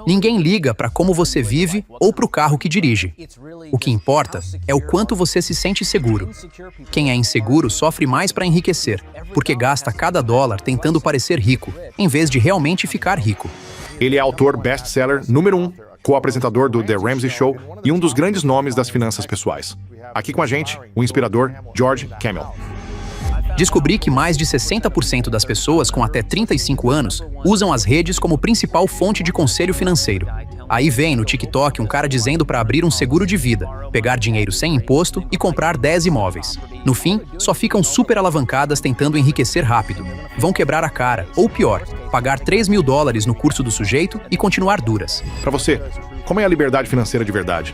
Ninguém liga para como você vive ou para o carro que dirige. O que importa é o quanto você se sente seguro. Quem é inseguro sofre mais para enriquecer, porque gasta cada dólar tentando parecer rico, em vez de realmente ficar rico. Ele é autor best-seller número 1, co-apresentador do The Ramsey Show e um dos grandes nomes das finanças pessoais. Aqui com a gente, o inspirador George Kamel. Descobri que mais de 60% das pessoas com até 35 anos usam as redes como principal fonte de conselho financeiro. Aí vem no TikTok um cara dizendo para abrir um seguro de vida, pegar dinheiro sem imposto e comprar 10 imóveis. No fim, só ficam super alavancadas tentando enriquecer rápido. Vão quebrar a cara, ou pior, pagar $3.000 no curso do sujeito e continuar duras. Para você, como é a liberdade financeira de verdade?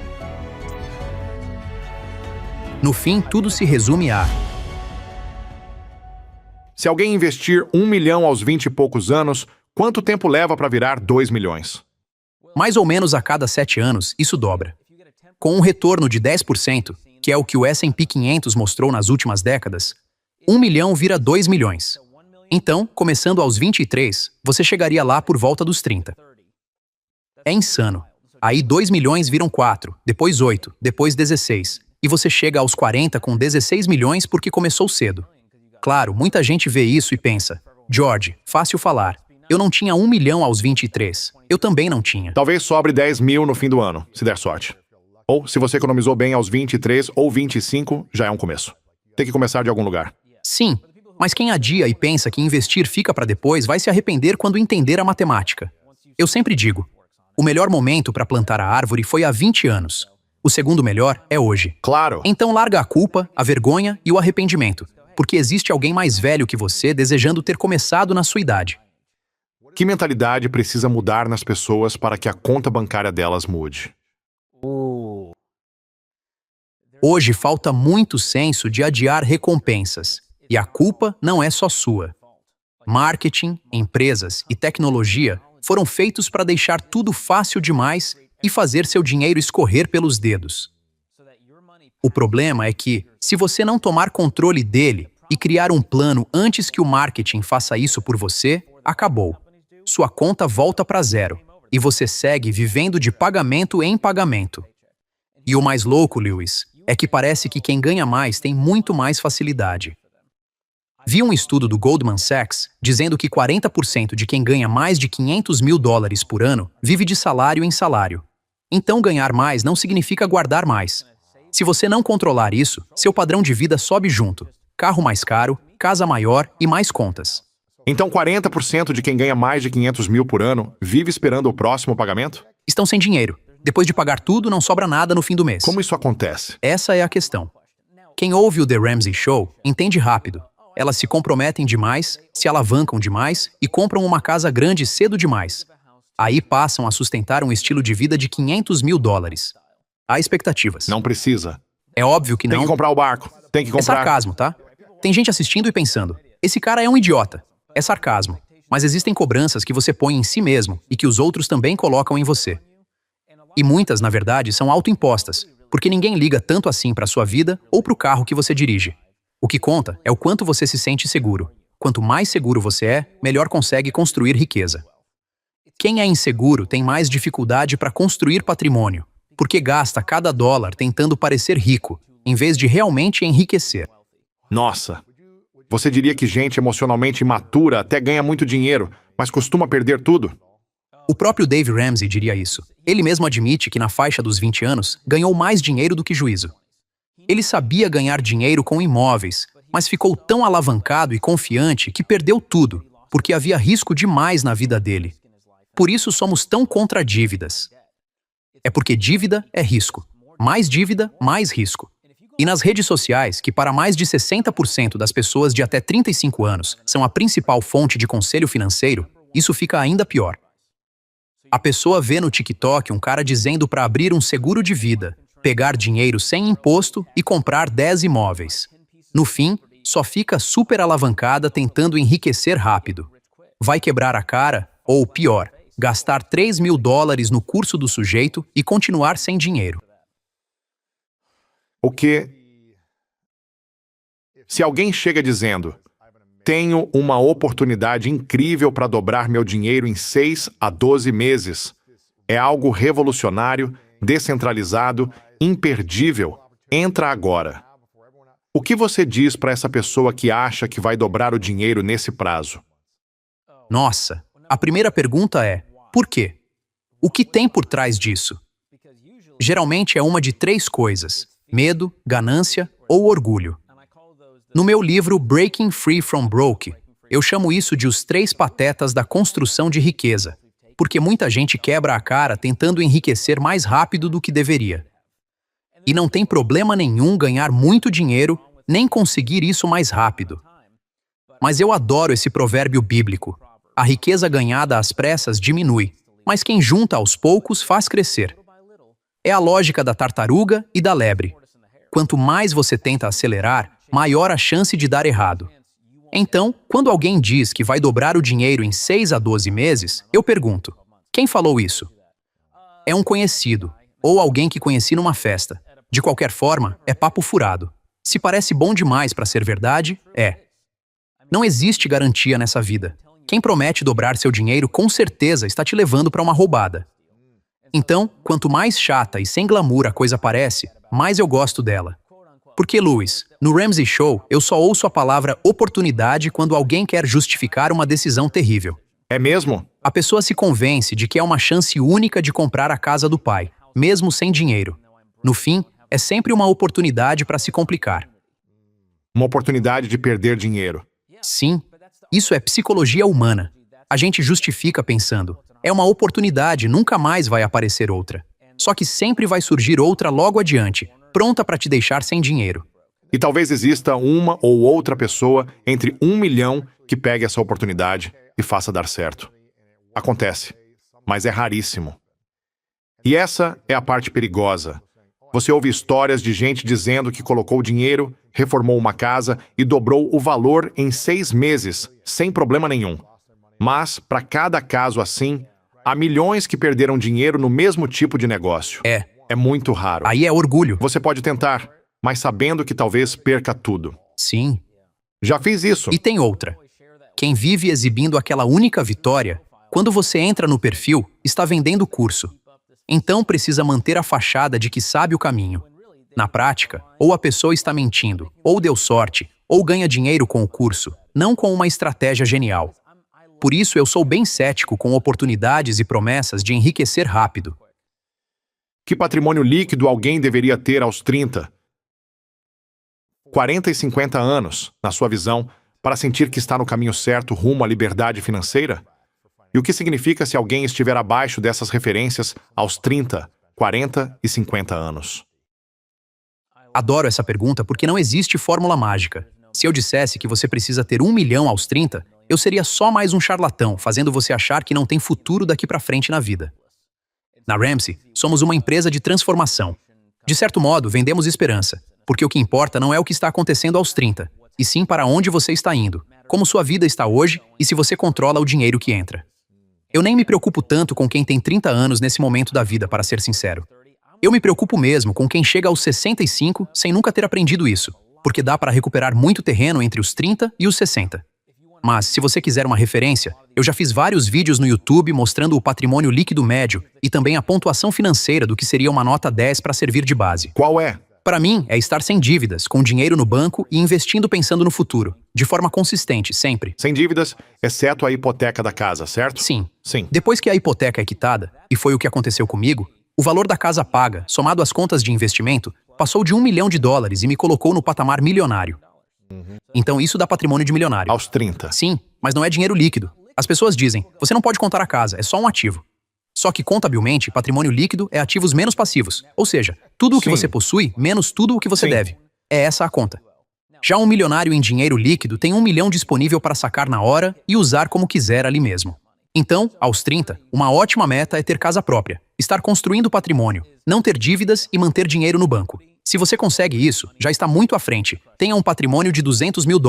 No fim, tudo se resume a: se alguém investir 1 milhão aos 20 e poucos anos, quanto tempo leva para virar 2 milhões? Mais ou menos a cada 7 anos, isso dobra. Com um retorno de 10%, que é o que o S&P 500 mostrou nas últimas décadas, 1 milhão vira 2 milhões. Então, começando aos 23, você chegaria lá por volta dos 30. É insano. Aí 2 milhões viram 4, depois 8, depois 16. E você chega aos 40 com 16 milhões porque começou cedo. Claro, muita gente vê isso e pensa: George, fácil falar. Eu não tinha 1 milhão aos 23. Eu também não tinha. Talvez sobre 10 mil no fim do ano, se der sorte. Ou, se você economizou bem aos 23 ou 25, já é um começo. Tem que começar de algum lugar. Sim, mas quem adia e pensa que investir fica para depois vai se arrepender quando entender a matemática. Eu sempre digo, o melhor momento para plantar a árvore foi há 20 anos. O segundo melhor é hoje. Claro. Então larga a culpa, a vergonha e o arrependimento, porque existe alguém mais velho que você desejando ter começado na sua idade. Que mentalidade precisa mudar nas pessoas para que a conta bancária delas mude? Hoje falta muito senso de adiar recompensas, e a culpa não é só sua. Marketing, empresas e tecnologia foram feitos para deixar tudo fácil demais e fazer seu dinheiro escorrer pelos dedos. O problema é que, se você não tomar controle dele e criar um plano antes que o marketing faça isso por você, acabou. Sua conta volta para zero e você segue vivendo de pagamento em pagamento. E o mais louco, Lewis, é que parece que quem ganha mais tem muito mais facilidade. Vi um estudo do Goldman Sachs dizendo que 40% de quem ganha mais de $500 mil por ano vive de salário em salário. Então ganhar mais não significa guardar mais. Se você não controlar isso, seu padrão de vida sobe junto. Carro mais caro, casa maior e mais contas. Então 40% de quem ganha mais de 500 mil por ano vive esperando o próximo pagamento? Estão sem dinheiro. Depois de pagar tudo, não sobra nada no fim do mês. Como isso acontece? Essa é a questão. Quem ouve o The Ramsey Show entende rápido. Elas se comprometem demais, se alavancam demais e compram uma casa grande cedo demais. Aí passam a sustentar um estilo de vida de $500 mil. Há expectativas. Não precisa. É óbvio que não. Tem que comprar o barco. Tem que comprar... É sarcasmo, tá? Tem gente assistindo e pensando, esse cara é um idiota. É sarcasmo. Mas existem cobranças que você põe em si mesmo e que os outros também colocam em você. E muitas, na verdade, são autoimpostas, porque ninguém liga tanto assim para sua vida ou para o carro que você dirige. O que conta é o quanto você se sente seguro. Quanto mais seguro você é, melhor consegue construir riqueza. Quem é inseguro tem mais dificuldade para construir patrimônio, porque gasta cada dólar tentando parecer rico, em vez de realmente enriquecer. Nossa! Você diria que gente emocionalmente imatura até ganha muito dinheiro, mas costuma perder tudo? O próprio Dave Ramsey diria isso. Ele mesmo admite que na faixa dos 20 anos ganhou mais dinheiro do que juízo. Ele sabia ganhar dinheiro com imóveis, mas ficou tão alavancado e confiante que perdeu tudo, porque havia risco demais na vida dele. Por isso somos tão contra dívidas. É porque dívida é risco. Mais dívida, mais risco. E nas redes sociais, que para mais de 60% das pessoas de até 35 anos são a principal fonte de conselho financeiro, isso fica ainda pior. A pessoa vê no TikTok um cara dizendo para abrir um seguro de vida, pegar dinheiro sem imposto e comprar 10 imóveis. No fim, só fica super alavancada tentando enriquecer rápido. Vai quebrar a cara, ou pior, gastar $3 mil no curso do sujeito e continuar sem dinheiro. O que... Se alguém chega dizendo, tenho uma oportunidade incrível para dobrar meu dinheiro em 6 a 12 meses, É algo revolucionário, descentralizado, imperdível. Entra agora. O que você diz para essa pessoa que acha que vai dobrar o dinheiro nesse prazo? Nossa, a primeira pergunta é: por quê? O que tem por trás disso? Geralmente é uma de três coisas: medo, ganância ou orgulho. No meu livro Breaking Free from Broke, eu chamo isso de os três patetas da construção de riqueza, porque muita gente quebra a cara tentando enriquecer mais rápido do que deveria. E não tem problema nenhum ganhar muito dinheiro, nem conseguir isso mais rápido. Mas eu adoro esse provérbio bíblico: a riqueza ganhada às pressas diminui, mas quem junta aos poucos faz crescer. É a lógica da tartaruga e da lebre. Quanto mais você tenta acelerar, maior a chance de dar errado. Então, quando alguém diz que vai dobrar o dinheiro em 6 a 12 meses, eu pergunto: quem falou isso? É um conhecido, ou alguém que conheci numa festa. De qualquer forma, é papo furado. Se parece bom demais para ser verdade, é. Não existe garantia nessa vida. Quem promete dobrar seu dinheiro com certeza está te levando para uma roubada. Então, quanto mais chata e sem glamour a coisa parece, mais eu gosto dela. Porque, Lewis, no Ramsey Show, eu só ouço a palavra oportunidade quando alguém quer justificar uma decisão terrível. É mesmo? A pessoa se convence de que é uma chance única de comprar a casa do pai, mesmo sem dinheiro. No fim, é sempre uma oportunidade para se complicar. Uma oportunidade de perder dinheiro. Sim, isso é psicologia humana. A gente justifica pensando: é uma oportunidade, nunca mais vai aparecer outra. Só que sempre vai surgir outra logo adiante, pronta para te deixar sem dinheiro. E talvez exista uma ou outra pessoa entre 1 milhão que pegue essa oportunidade e faça dar certo. Acontece, mas é raríssimo. E essa é a parte perigosa. Você ouve histórias de gente dizendo que colocou dinheiro, reformou uma casa e dobrou o valor em 6 meses, sem problema nenhum. Mas, para cada caso assim, há milhões que perderam dinheiro no mesmo tipo de negócio. É muito raro. Aí é orgulho. Você pode tentar, mas sabendo que talvez perca tudo. Sim. Já fiz isso. E tem outra. Quem vive exibindo aquela única vitória, quando você entra no perfil, está vendendo o curso. Então precisa manter a fachada de que sabe o caminho. Na prática, ou a pessoa está mentindo, ou deu sorte, ou ganha dinheiro com o curso, não com uma estratégia genial. Por isso eu sou bem cético com oportunidades e promessas de enriquecer rápido. Que patrimônio líquido alguém deveria ter aos 30, 40 e 50 anos, na sua visão, para sentir que está no caminho certo rumo à liberdade financeira? E o que significa se alguém estiver abaixo dessas referências aos 30, 40 e 50 anos? Adoro essa pergunta porque não existe fórmula mágica. Se eu dissesse que você precisa ter 1 milhão aos 30, eu seria só mais um charlatão, fazendo você achar que não tem futuro daqui para frente na vida. Na Ramsey, somos uma empresa de transformação. De certo modo, vendemos esperança, porque o que importa não é o que está acontecendo aos 30, e sim para onde você está indo, como sua vida está hoje e se você controla o dinheiro que entra. Eu nem me preocupo tanto com quem tem 30 anos nesse momento da vida, para ser sincero. Eu me preocupo mesmo com quem chega aos 65 sem nunca ter aprendido isso, porque dá para recuperar muito terreno entre os 30 e os 60. Mas, se você quiser uma referência, eu já fiz vários vídeos no YouTube mostrando o patrimônio líquido médio e também a pontuação financeira do que seria uma nota 10 para servir de base. Qual é? Para mim, é estar sem dívidas, com dinheiro no banco e investindo pensando no futuro, de forma consistente, sempre. Sem dívidas, exceto a hipoteca da casa, certo? Sim. Sim. Depois que a hipoteca é quitada, e foi o que aconteceu comigo, o valor da casa paga, somado às contas de investimento, passou de $1 milhão e me colocou no patamar milionário. Então isso dá patrimônio de milionário. Aos 30. Sim, mas não é dinheiro líquido. As pessoas dizem: você não pode contar a casa, é só um ativo. Só que, contabilmente, patrimônio líquido é ativos menos passivos. Ou seja, tudo o que Sim. você possui, menos tudo o que você Sim. deve. É essa a conta. Já um milionário em dinheiro líquido tem 1 milhão disponível para sacar na hora e usar como quiser ali mesmo. Então, aos 30, uma ótima meta é ter casa própria, estar construindo patrimônio, não ter dívidas e manter dinheiro no banco. Se você consegue isso, já está muito à frente. Tenha um patrimônio de $200 mil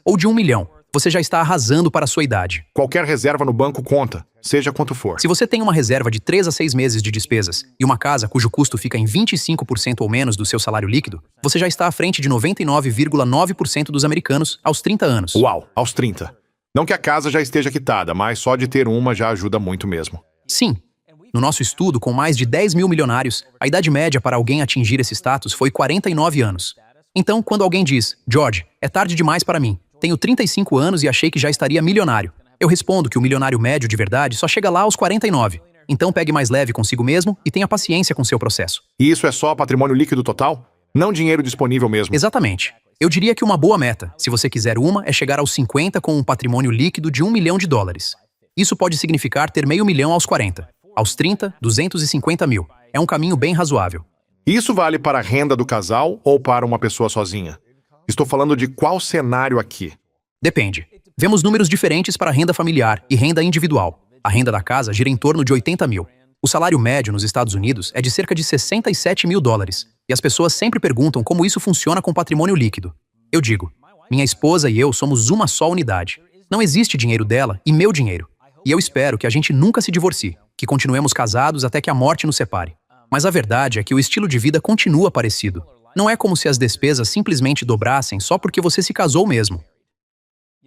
ou de 1 milhão. Você já está arrasando para a sua idade. Qualquer reserva no banco conta, seja quanto for. Se você tem uma reserva de 3 a 6 meses de despesas e uma casa cujo custo fica em 25% ou menos do seu salário líquido, você já está à frente de 99,9% dos americanos aos 30 anos. Uau, aos 30. Não que a casa já esteja quitada, mas só de ter uma já ajuda muito mesmo. Sim. No nosso estudo, com mais de 10 mil milionários, a idade média para alguém atingir esse status foi 49 anos. Então, quando alguém diz, George, é tarde demais para mim, tenho 35 anos e achei que já estaria milionário, eu respondo que o milionário médio de verdade só chega lá aos 49. Então pegue mais leve consigo mesmo e tenha paciência com seu processo. E isso é só patrimônio líquido total? Não dinheiro disponível mesmo? Exatamente. Eu diria que uma boa meta, se você quiser uma, é chegar aos 50 com um patrimônio líquido de $1 milhão. Isso pode significar ter $500 mil aos 40. Aos 30, 250 mil. É um caminho bem razoável. Isso vale para a renda do casal ou para uma pessoa sozinha? Estou falando de qual cenário aqui? Depende. Vemos números diferentes para renda familiar e renda individual. A renda da casa gira em torno de 80 mil. O salário médio nos Estados Unidos é de cerca de $67 mil. E as pessoas sempre perguntam como isso funciona com patrimônio líquido. Eu digo, minha esposa e eu somos uma só unidade. Não existe dinheiro dela e meu dinheiro. E eu espero que a gente nunca se divorcie, que continuemos casados até que a morte nos separe. Mas a verdade é que o estilo de vida continua parecido. Não é como se as despesas simplesmente dobrassem só porque você se casou mesmo.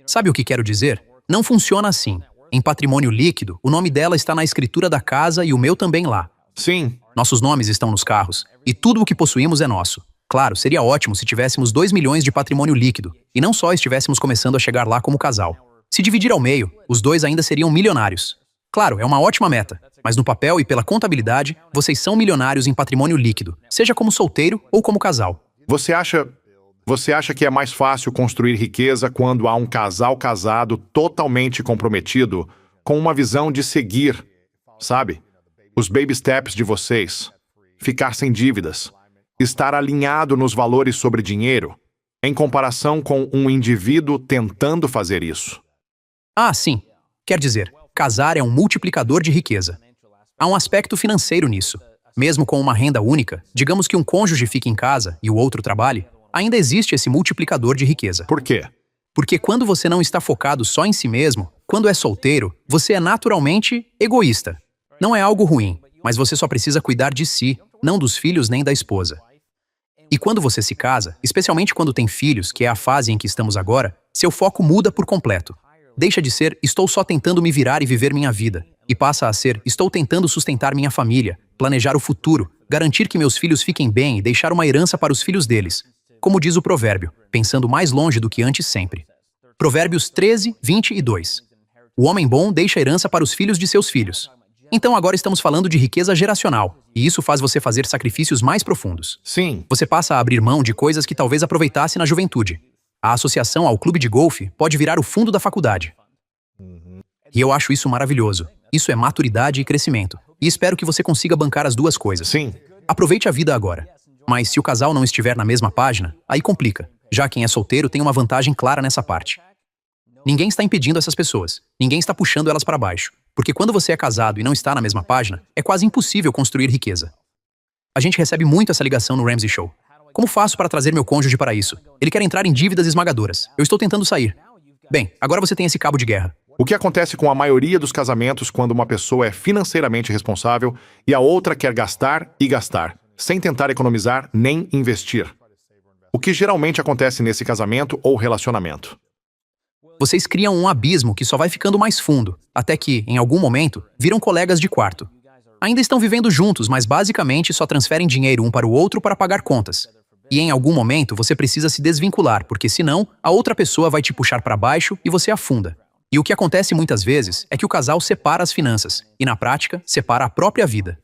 Sabe o que quero dizer? Não funciona assim. Em patrimônio líquido, o nome dela está na escritura da casa e o meu também lá. Sim. Nossos nomes estão nos carros, e tudo o que possuímos é nosso. Claro, seria ótimo se tivéssemos 2 milhões de patrimônio líquido, e não só estivéssemos começando a chegar lá como casal. Se dividir ao meio, os dois ainda seriam milionários. Claro, é uma ótima meta, mas no papel e pela contabilidade, vocês são milionários em patrimônio líquido, seja como solteiro ou como casal. Você acha que é mais fácil construir riqueza quando há um casal casado totalmente comprometido com uma visão de seguir, sabe? Os baby steps de vocês, ficar sem dívidas, estar alinhado nos valores sobre dinheiro, em comparação com um indivíduo tentando fazer isso. Ah, sim. Quer dizer, casar é um multiplicador de riqueza. Há um aspecto financeiro nisso. Mesmo com uma renda única, digamos que um cônjuge fique em casa e o outro trabalhe, ainda existe esse multiplicador de riqueza. Por quê? Porque quando você não está focado só em si mesmo, quando é solteiro, você é naturalmente egoísta. Não é algo ruim, mas você só precisa cuidar de si, não dos filhos nem da esposa. E quando você se casa, especialmente quando tem filhos, que é a fase em que estamos agora, seu foco muda por completo. Deixa de ser estou só tentando me virar e viver minha vida, e passa a ser estou tentando sustentar minha família, planejar o futuro, garantir que meus filhos fiquem bem e deixar uma herança para os filhos deles. Como diz o provérbio, pensando mais longe do que antes sempre. Provérbios 13, 22. O homem bom deixa herança para os filhos de seus filhos. Então agora estamos falando de riqueza geracional, e isso faz você fazer sacrifícios mais profundos. Sim. Você passa a abrir mão de coisas que talvez aproveitasse na juventude. A associação ao clube de golfe pode virar o fundo da faculdade. E eu acho isso maravilhoso. Isso é maturidade e crescimento. E espero que você consiga bancar as duas coisas. Sim. Aproveite a vida agora. Mas se o casal não estiver na mesma página, aí complica. Já quem é solteiro tem uma vantagem clara nessa parte. Ninguém está impedindo essas pessoas. Ninguém está puxando elas para baixo. Porque quando você é casado e não está na mesma página, é quase impossível construir riqueza. A gente recebe muito essa ligação no Ramsey Show. Como faço para trazer meu cônjuge para isso? Ele quer entrar em dívidas esmagadoras. Eu estou tentando sair. Bem, agora você tem esse cabo de guerra. O que acontece com a maioria dos casamentos quando uma pessoa é financeiramente responsável e a outra quer gastar e gastar, sem tentar economizar nem investir? O que geralmente acontece nesse casamento ou relacionamento? Vocês criam um abismo que só vai ficando mais fundo, até que, em algum momento, viram colegas de quarto. Ainda estão vivendo juntos, mas basicamente só transferem dinheiro um para o outro para pagar contas. E em algum momento você precisa se desvincular, porque senão a outra pessoa vai te puxar para baixo e você afunda. E o que acontece muitas vezes é que o casal separa as finanças, e na prática, separa a própria vida.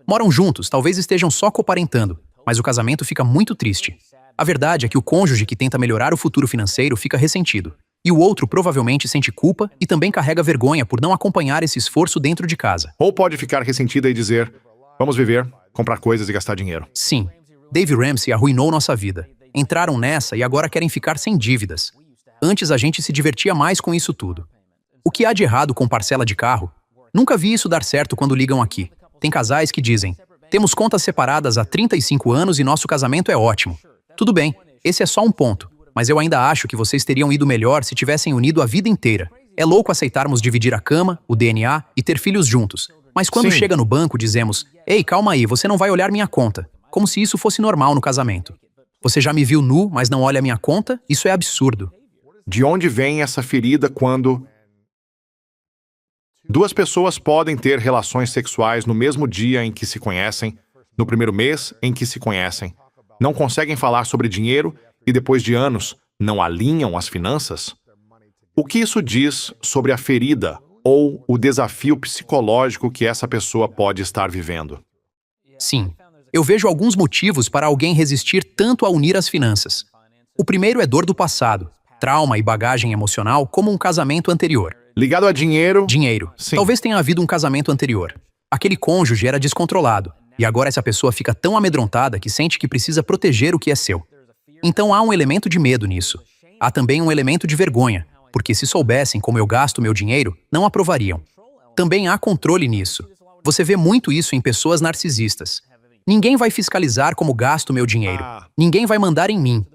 Moram juntos, talvez estejam só coparentando, mas o casamento fica muito triste. A verdade é que o cônjuge que tenta melhorar o futuro financeiro fica ressentido. E o outro provavelmente sente culpa e também carrega vergonha por não acompanhar esse esforço dentro de casa. Ou pode ficar ressentida e dizer, vamos viver, comprar coisas e gastar dinheiro. Sim, Dave Ramsey arruinou nossa vida. Entraram nessa e agora querem ficar sem dívidas. Antes a gente se divertia mais com isso tudo. O que há de errado com parcela de carro? Nunca vi isso dar certo quando ligam aqui. Tem casais que dizem, temos contas separadas há 35 anos e nosso casamento é ótimo. Tudo bem, esse é só um ponto. Mas eu ainda acho que vocês teriam ido melhor se tivessem unido a vida inteira. É louco aceitarmos dividir a cama, o DNA e ter filhos juntos. Mas quando chega no banco, dizemos, ei, calma aí, você não vai olhar minha conta. Como se isso fosse normal no casamento. Você já me viu nu, mas não olha minha conta? Isso é absurdo. De onde vem essa ferida quando... Duas pessoas podem ter relações sexuais no mesmo dia em que se conhecem, no primeiro mês em que se conhecem. Não conseguem falar sobre dinheiro e depois de anos não alinham as finanças? O que isso diz sobre a ferida ou o desafio psicológico que essa pessoa pode estar vivendo? Sim, eu vejo alguns motivos para alguém resistir tanto a unir as finanças. O primeiro é dor do passado, trauma e bagagem emocional, como um casamento anterior. Ligado a dinheiro? Dinheiro. Sim. Talvez tenha havido um casamento anterior. Aquele cônjuge era descontrolado, e agora essa pessoa fica tão amedrontada que sente que precisa proteger o que é seu. Então há um elemento de medo nisso. Há também um elemento de vergonha, porque se soubessem como eu gasto meu dinheiro, não aprovariam. Também há controle nisso. Você vê muito isso em pessoas narcisistas. Ninguém vai fiscalizar como gasto meu dinheiro. Ninguém vai mandar em mim.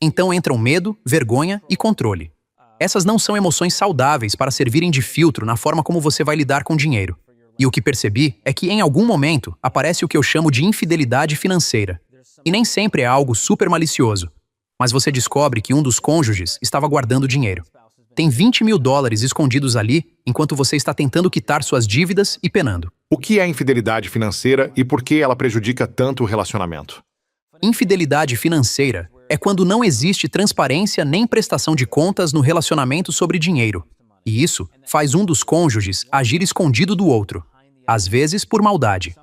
Então entram medo, vergonha e controle. Essas não são emoções saudáveis para servirem de filtro na forma como você vai lidar com dinheiro. E o que percebi é que em algum momento aparece o que eu chamo de infidelidade financeira. E nem sempre é algo super malicioso. Mas você descobre que um dos cônjuges estava guardando dinheiro. Tem $20 mil escondidos ali, enquanto você está tentando quitar suas dívidas e penando. O que é infidelidade financeira e por que ela prejudica tanto o relacionamento? Infidelidade financeira é quando não existe transparência nem prestação de contas no relacionamento sobre dinheiro. E isso faz um dos cônjuges agir escondido do outro. Às vezes por maldade.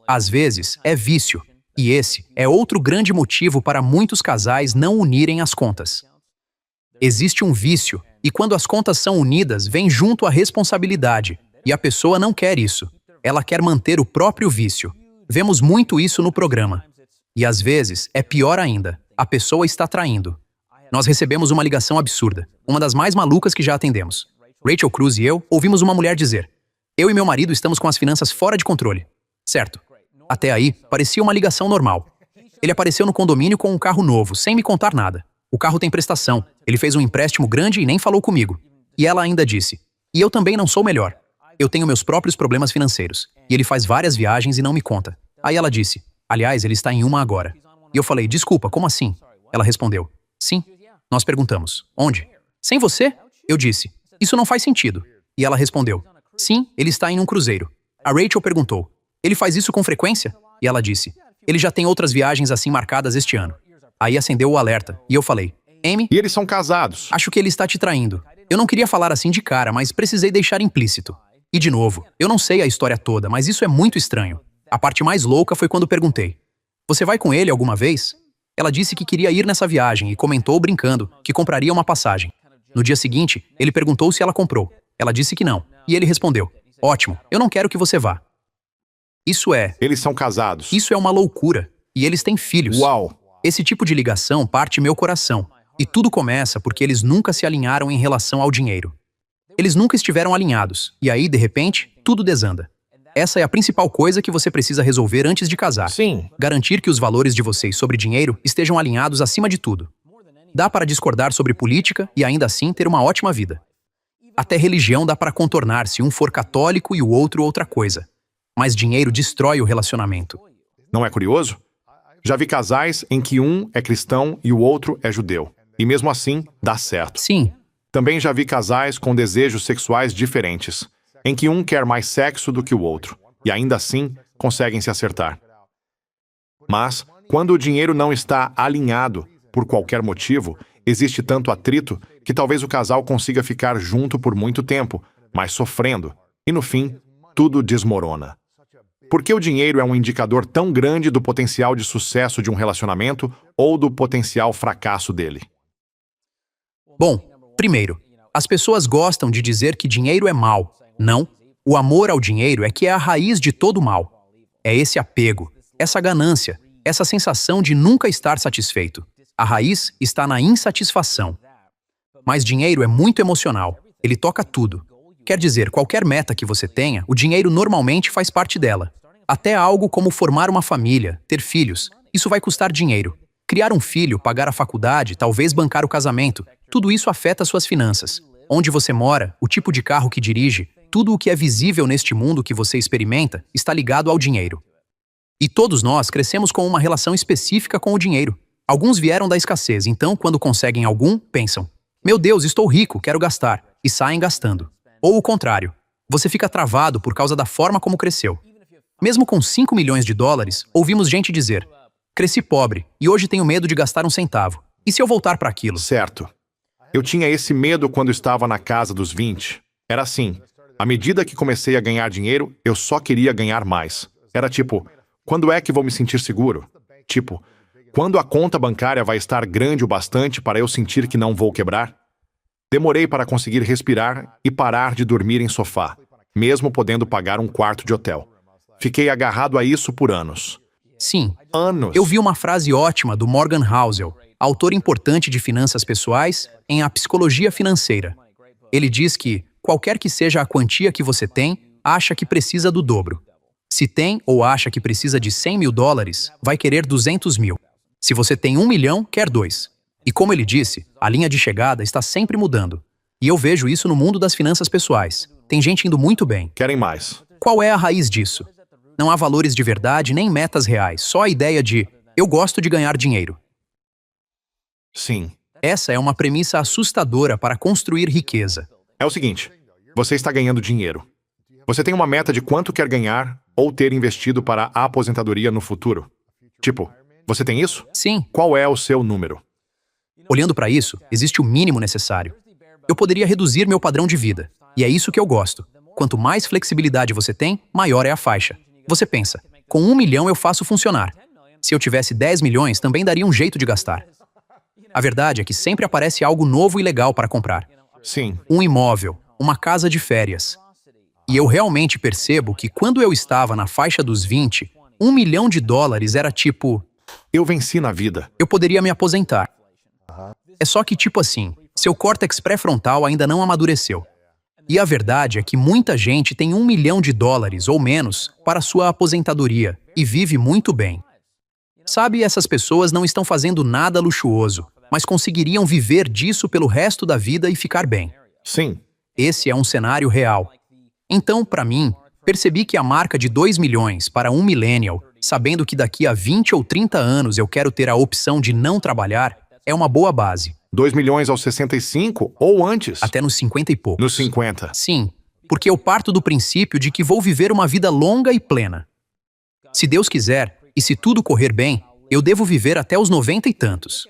Às vezes é vício. E esse é outro grande motivo para muitos casais não unirem as contas. Existe um vício, e quando as contas são unidas, vem junto a responsabilidade. E a pessoa não quer isso. Ela quer manter o próprio vício. Vemos muito isso no programa. E às vezes é pior ainda. A pessoa está traindo. Nós recebemos uma ligação absurda, uma das mais malucas que já atendemos. Rachel Cruz e eu ouvimos uma mulher dizer: "Eu e meu marido estamos com as finanças fora de controle." Certo. Até aí, parecia uma ligação normal. Ele apareceu no condomínio com um carro novo, sem me contar nada. O carro tem prestação. Ele fez um empréstimo grande e nem falou comigo. E ela ainda disse: "E eu também não sou melhor. Eu tenho meus próprios problemas financeiros. E ele faz várias viagens e não me conta." Aí ela disse: "Aliás, ele está em uma agora." E eu falei: "Desculpa, como assim?" Ela respondeu: "Sim." Nós perguntamos: "Onde?" "Sem você?" Eu disse: "Isso não faz sentido." E ela respondeu: "Sim, ele está em um cruzeiro." A Rachel perguntou: "Ele faz isso com frequência?" E ela disse: "Ele já tem outras viagens assim marcadas este ano." Aí acendeu o alerta, e eu falei: "Amy, E eles são casados. acho que ele está te traindo." Eu não queria falar assim de cara, mas precisei deixar implícito. E de novo, eu não sei a história toda, mas isso é muito estranho. A parte mais louca foi quando perguntei: "Você vai com ele alguma vez?" Ela disse que queria ir nessa viagem e comentou, brincando, que compraria uma passagem. No dia seguinte, ele perguntou se ela comprou. Ela disse que não. E ele respondeu: "Ótimo, eu não quero que você vá." Eles são casados. Isso é uma loucura. E eles têm filhos. Uau! Esse tipo de ligação parte meu coração. E tudo começa porque eles nunca se alinharam em relação ao dinheiro. Eles nunca estiveram alinhados. E aí, de repente, tudo desanda. Essa é a principal coisa que você precisa resolver antes de casar. Sim. Garantir que os valores de vocês sobre dinheiro estejam alinhados acima de tudo. Dá para discordar sobre política e ainda assim ter uma ótima vida. Até religião dá para contornar se um for católico e o outro outra coisa. Mas dinheiro destrói o relacionamento. Não é curioso? Já vi casais em que um é cristão e o outro é judeu. E mesmo assim, dá certo. Sim, Também já vi casais com desejos sexuais diferentes, em que um quer mais sexo do que o outro, e ainda assim conseguem se acertar. Mas, quando o dinheiro não está alinhado, por qualquer motivo, existe tanto atrito que talvez o casal consiga ficar junto por muito tempo, mas sofrendo, e no fim, tudo desmorona. Por que o dinheiro é um indicador tão grande do potencial de sucesso de um relacionamento ou do potencial fracasso dele? bom, primeiro, as pessoas gostam de dizer que dinheiro é mal. Não. O amor ao dinheiro é que é a raiz de todo mal. É esse apego, essa ganância, essa sensação de nunca estar satisfeito. A raiz está na insatisfação. Mas dinheiro é muito emocional. Ele toca tudo. Quer dizer, qualquer meta que você tenha, o dinheiro normalmente faz parte dela. Até algo como formar uma família, ter filhos. Isso vai custar dinheiro. Criar um filho, pagar a faculdade, talvez bancar o casamento. Tudo isso afeta suas finanças. Onde você mora, o tipo de carro que dirige, tudo o que é visível neste mundo que você experimenta está ligado ao dinheiro. E todos nós crescemos com uma relação específica com o dinheiro. Alguns vieram da escassez, então, quando conseguem algum, pensam: "Meu Deus, estou rico, quero gastar", e saem gastando. Ou o contrário. Você fica travado por causa da forma como cresceu. Mesmo com 5 milhões de dólares, ouvimos gente dizer: cresci pobre e hoje tenho medo de gastar um centavo. E se eu voltar para aquilo? Certo. Eu tinha esse medo quando estava na casa dos 20. Era assim, à medida que comecei a ganhar dinheiro, eu só queria ganhar mais. Era tipo, quando é que vou me sentir seguro? Tipo, quando a conta bancária vai estar grande o bastante para eu sentir que não vou quebrar? Demorei para conseguir respirar e parar de dormir em sofá, mesmo podendo pagar um quarto de hotel. Fiquei agarrado a isso por anos. Sim. Anos. Eu vi uma frase ótima do Morgan Housel, autor importante de finanças pessoais, em A Psicologia Financeira. Ele diz que, qualquer que seja a quantia que você tem, acha que precisa do dobro. Se tem ou acha que precisa de 100 mil dólares, vai querer 200 mil. Se você tem 1 milhão, quer 2. E como ele disse, a linha de chegada está sempre mudando. E eu vejo isso no mundo das finanças pessoais. Tem gente indo muito bem. Querem mais. Qual é a raiz disso? Não há valores de verdade nem metas reais, só a ideia de eu gosto de ganhar dinheiro. Sim. Essa é uma premissa assustadora para construir riqueza. É o seguinte, você está ganhando dinheiro. Você tem uma meta de quanto quer ganhar ou ter investido para a aposentadoria no futuro? Tipo, você tem isso? Sim, Qual é o seu número? olhando para isso, existe o mínimo necessário. Eu poderia reduzir meu padrão de vida, e é isso que eu gosto. Quanto mais flexibilidade você tem, maior é a faixa. Você pensa, com 1 milhão eu faço funcionar. Se eu tivesse 10 milhões, também daria um jeito de gastar. A verdade é que sempre aparece algo novo e legal para comprar. Sim. Um imóvel, uma casa de férias. E eu realmente percebo que quando eu estava na faixa dos 20, 1 milhão de dólares era tipo, Eu venci na vida. eu poderia me aposentar. É só que tipo assim, seu córtex pré-frontal ainda não amadureceu. E a verdade é que muita gente tem 1 milhão de dólares ou menos para sua aposentadoria e vive muito bem. Sabe, essas pessoas não estão fazendo nada luxuoso, mas conseguiriam viver disso pelo resto da vida e ficar bem. Sim. Esse é um cenário real. Então, para mim, percebi que a marca de 2 milhões para um millennial, sabendo que daqui a 20 ou 30 anos eu quero ter a opção de não trabalhar, é uma boa base. 2 milhões aos 65 ou antes? Até nos 50 e poucos. Nos 50. Sim, porque eu parto do princípio de que vou viver uma vida longa e plena. Se Deus quiser, e se tudo correr bem, eu devo viver até os 90 e tantos.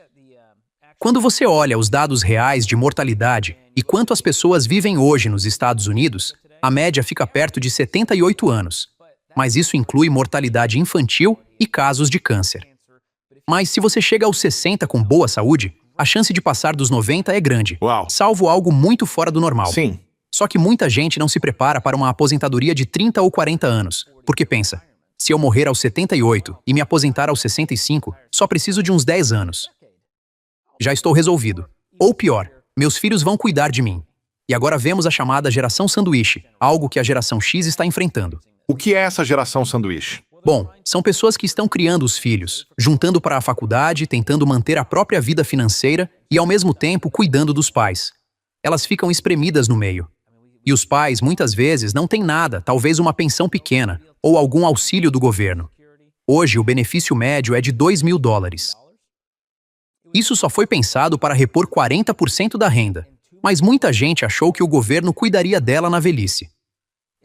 Quando você olha os dados reais de mortalidade e quanto as pessoas vivem hoje nos Estados Unidos, a média fica perto de 78 anos. Mas isso inclui mortalidade infantil e casos de câncer. Mas se você chega aos 60 com boa saúde, a chance de passar dos 90 é grande, Uau. salvo algo muito fora do normal. Sim. Só que muita gente não se prepara para uma aposentadoria de 30 ou 40 anos, porque pensa, se eu morrer aos 78 e me aposentar aos 65, só preciso de uns 10 anos. Já estou resolvido. Ou pior, meus filhos vão cuidar de mim. E agora vemos a chamada geração sanduíche, algo que a geração X está enfrentando. O que é essa geração sanduíche? Bom, são pessoas que estão criando os filhos, juntando para a faculdade, tentando manter a própria vida financeira e, ao mesmo tempo, cuidando dos pais. Elas ficam espremidas no meio. E os pais, muitas vezes, não têm nada, talvez uma pensão pequena ou algum auxílio do governo. Hoje, o benefício médio é de 2 mil dólares. Isso só foi pensado para repor 40% da renda, mas muita gente achou que o governo cuidaria dela na velhice.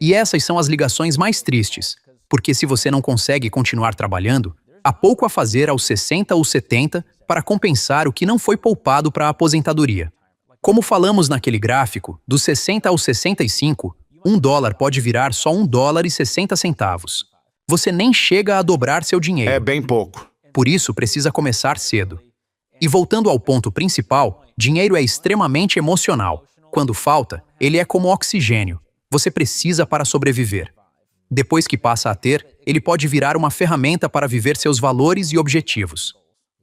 E essas são as ligações mais tristes, porque se você não consegue continuar trabalhando, há pouco a fazer aos 60 ou 70 para compensar o que não foi poupado para a aposentadoria. Como falamos naquele gráfico, dos 60 aos 65, $1 pode virar só $1,60. Você nem chega a dobrar seu dinheiro. É bem pouco. Por isso, precisa começar cedo. E voltando ao ponto principal, dinheiro é extremamente emocional. Quando falta, ele é como oxigênio. Você precisa para sobreviver. Depois que passa a ter, ele pode virar uma ferramenta para viver seus valores e objetivos.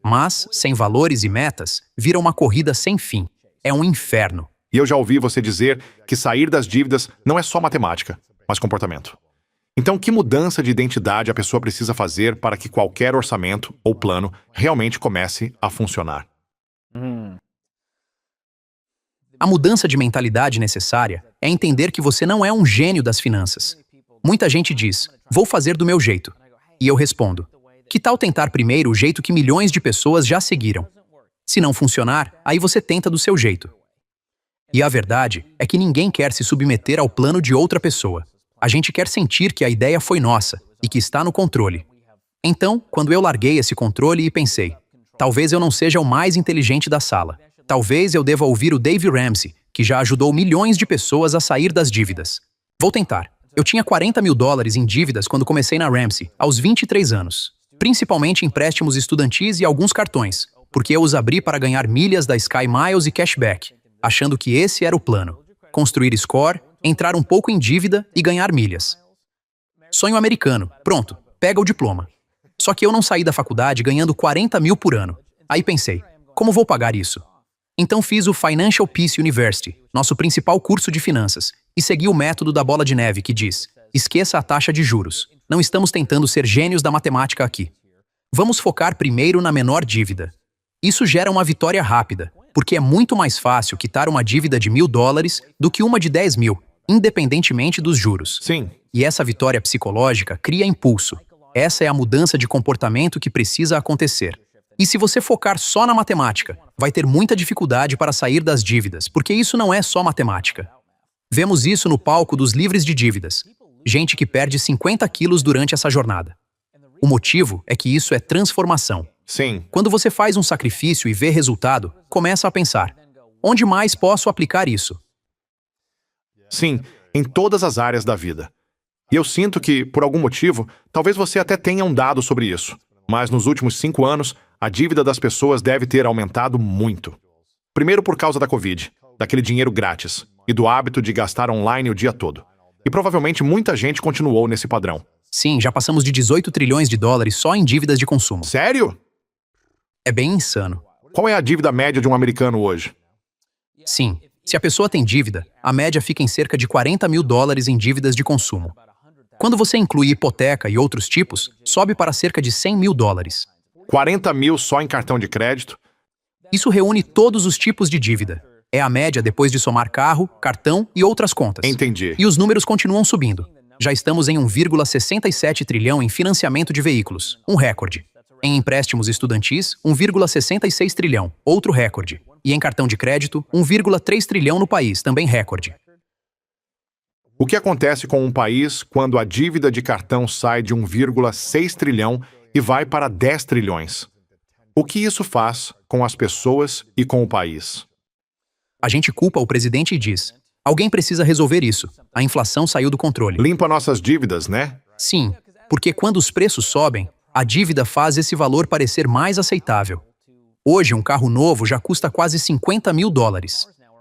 Mas, sem valores e metas, vira uma corrida sem fim. É um inferno. E eu já ouvi você dizer que sair das dívidas não é só matemática, mas comportamento. Então, que mudança de identidade a pessoa precisa fazer para que qualquer orçamento ou plano realmente comece a funcionar? A mudança de mentalidade necessária é entender que você não é um gênio das finanças. Muita gente diz, vou fazer do meu jeito. E eu respondo, que tal tentar primeiro o jeito que milhões de pessoas já seguiram? Se não funcionar, aí você tenta do seu jeito. E a verdade é que ninguém quer se submeter ao plano de outra pessoa. A gente quer sentir que a ideia foi nossa e que está no controle. Então, quando eu larguei esse controle e pensei, talvez eu não seja o mais inteligente da sala. Talvez eu deva ouvir o Dave Ramsey, que já ajudou milhões de pessoas a sair das dívidas. Vou tentar. Eu tinha $40 mil em dívidas quando comecei na Ramsey, aos 23 anos. Principalmente empréstimos estudantis e alguns cartões, porque eu os abri para ganhar milhas da Sky Miles e cashback, achando que esse era o plano. Construir score, entrar um pouco em dívida e ganhar milhas. Sonho americano. Pronto, pega o diploma. Só que eu não saí da faculdade ganhando 40 mil por ano. Aí pensei, como vou pagar isso? Então fiz o Financial Peace University, nosso principal curso de finanças, e segui o método da bola de neve que diz, esqueça a taxa de juros. Não estamos tentando ser gênios da matemática aqui. Vamos focar primeiro na menor dívida. Isso gera uma vitória rápida, porque é muito mais fácil quitar uma dívida de $1.000 do que uma de 10 mil, independentemente dos juros. Sim. E essa vitória psicológica cria impulso. Essa é a mudança de comportamento que precisa acontecer. E se você focar só na matemática, vai ter muita dificuldade para sair das dívidas, porque isso não é só matemática. Vemos isso no palco dos livres de dívidas. Gente que perde 50 quilos durante essa jornada. O motivo é que isso é transformação. Sim. Quando você faz um sacrifício e vê resultado, começa a pensar, onde mais posso aplicar isso? Sim, em todas as áreas da vida. E eu sinto que, por algum motivo, talvez você até tenha um dado sobre isso, mas nos últimos 5 anos, a dívida das pessoas deve ter aumentado muito. Primeiro por causa da Covid, daquele dinheiro grátis, e do hábito de gastar online o dia todo. E provavelmente muita gente continuou nesse padrão. Sim, já passamos de 18 trilhões de dólares só em dívidas de consumo. Sério? É bem insano. Qual é a dívida média de um americano hoje? Sim, se a pessoa tem dívida, a média fica em cerca de $40 mil em dívidas de consumo. Quando você inclui hipoteca e outros tipos, sobe para cerca de $100 mil. 40 mil só em cartão de crédito? Isso reúne todos os tipos de dívida. É a média depois de somar carro, cartão e outras contas. Entendi. E os números continuam subindo. Já estamos em 1,67 trilhão em financiamento de veículos, um recorde. Em empréstimos estudantis, 1,66 trilhão, outro recorde. E em cartão de crédito, 1,3 trilhão no país, também recorde. O que acontece com um país quando a dívida de cartão sai de 1,6 trilhão e vai para 10 trilhões? O que isso faz com as pessoas e com o país? A gente culpa o presidente e diz, alguém precisa resolver isso. A inflação saiu do controle. Limpa nossas dívidas, né? Sim, porque quando os preços sobem, a dívida faz esse valor parecer mais aceitável. Hoje, um carro novo já custa quase $50 mil.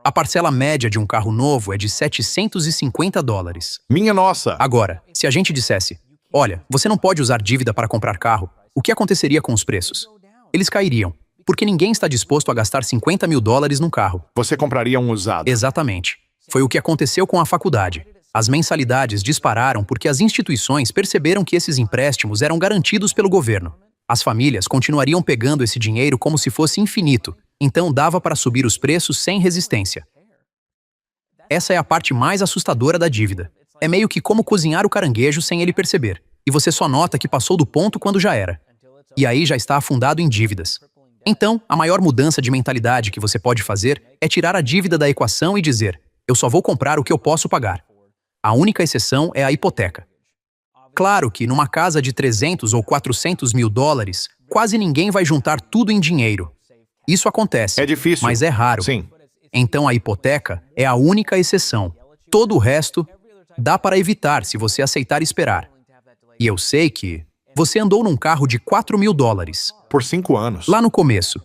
A parcela média de um carro novo é de $750. Minha nossa! Agora, se a gente dissesse, olha, você não pode usar dívida para comprar carro, o que aconteceria com os preços? Eles cairiam, porque ninguém está disposto a gastar $50 mil num carro. Você compraria um usado. Exatamente. Foi o que aconteceu com a faculdade. As mensalidades dispararam porque as instituições perceberam que esses empréstimos eram garantidos pelo governo. As famílias continuariam pegando esse dinheiro como se fosse infinito, então dava para subir os preços sem resistência. Essa é a parte mais assustadora da dívida. É meio que como cozinhar o caranguejo sem ele perceber, e você só nota que passou do ponto quando já era. E aí já está afundado em dívidas. Então, a maior mudança de mentalidade que você pode fazer é tirar a dívida da equação e dizer, eu só vou comprar o que eu posso pagar. A única exceção é a hipoteca. Claro que, numa casa de 300 ou 400 mil dólares, quase ninguém vai juntar tudo em dinheiro. Isso acontece, É difícil. mas é raro. Sim. Então a hipoteca é a única exceção. Todo o resto dá para evitar se você aceitar esperar. E eu sei que você andou num carro de $4 mil. Por 5 anos. Lá no começo.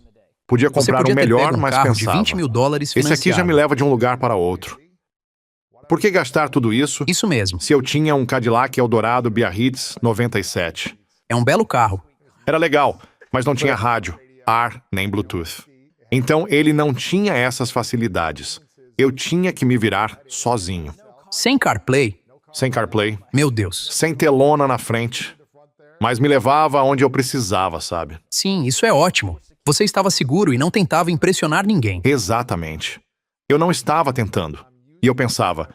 Podia Você comprar podia o ter melhor, pego um mas carro pensava. de $20 mil Esse aqui já financiado. me leva de um lugar para outro. Por que gastar tudo isso Isso mesmo. se eu tinha um Cadillac Eldorado Biarritz 97? É um belo carro. Era legal, mas não tinha rádio, ar nem Bluetooth. Então ele não tinha essas facilidades. Eu tinha que me virar sozinho. Sem CarPlay, Sem CarPlay, meu Deus. sem telona na frente. Mas me levava aonde eu precisava, sabe? Sim, isso é ótimo. Você estava seguro e não tentava impressionar ninguém. Exatamente. Eu não estava tentando. E eu pensava,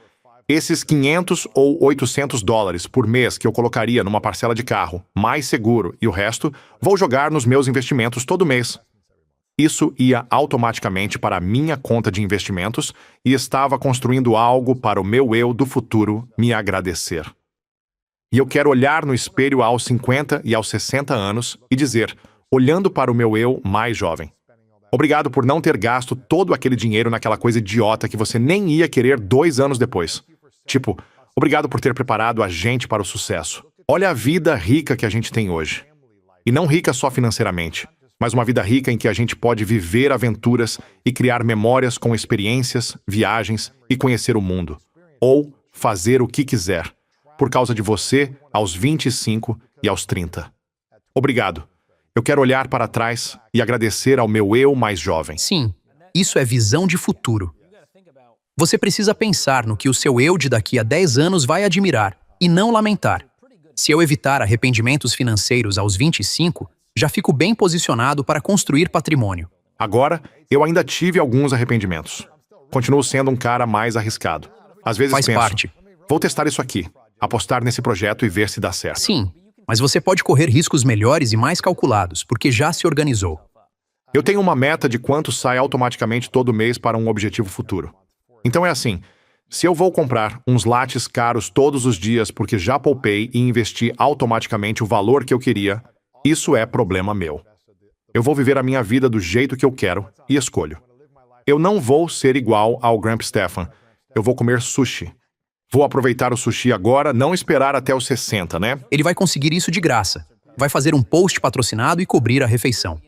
esses 500 ou 800 dólares por mês que eu colocaria numa parcela de carro, mais seguro, e o resto, vou jogar nos meus investimentos todo mês. Isso ia automaticamente para a minha conta de investimentos e estava construindo algo para o meu eu do futuro me agradecer. E eu quero olhar no espelho aos 50 e aos 60 anos e dizer, olhando para o meu eu mais jovem: obrigado por não ter gasto todo aquele dinheiro naquela coisa idiota que você nem ia querer 2 anos depois. Tipo, obrigado por ter preparado a gente para o sucesso. Olha a vida rica que a gente tem hoje. E não rica só financeiramente, mas uma vida rica em que a gente pode viver aventuras e criar memórias com experiências, viagens e conhecer o mundo. Ou fazer o que quiser, por causa de você aos 25 e aos 30. Obrigado. Eu quero olhar para trás e agradecer ao meu eu mais jovem. Sim, isso é visão de futuro. Você precisa pensar no que o seu eu de daqui a 10 anos vai admirar e não lamentar. Se eu evitar arrependimentos financeiros aos 25, já fico bem posicionado para construir patrimônio. Agora, eu ainda tive alguns arrependimentos. Continuo sendo um cara mais arriscado. Às vezes Faz penso, parte. vou testar isso aqui, apostar nesse projeto e ver se dá certo. Sim, mas você pode correr riscos melhores e mais calculados, porque já se organizou. Eu tenho uma meta de quanto sai automaticamente todo mês para um objetivo futuro. Então é assim, se eu vou comprar uns lattes caros todos os dias porque já poupei e investi automaticamente o valor que eu queria, isso é problema meu. Eu vou viver a minha vida do jeito que eu quero e escolho. Eu não vou ser igual ao Gramp Stefan. Eu vou comer sushi. Vou aproveitar o sushi agora, não esperar até os 60, né? Ele vai conseguir isso de graça. Vai fazer um post patrocinado e cobrir a refeição.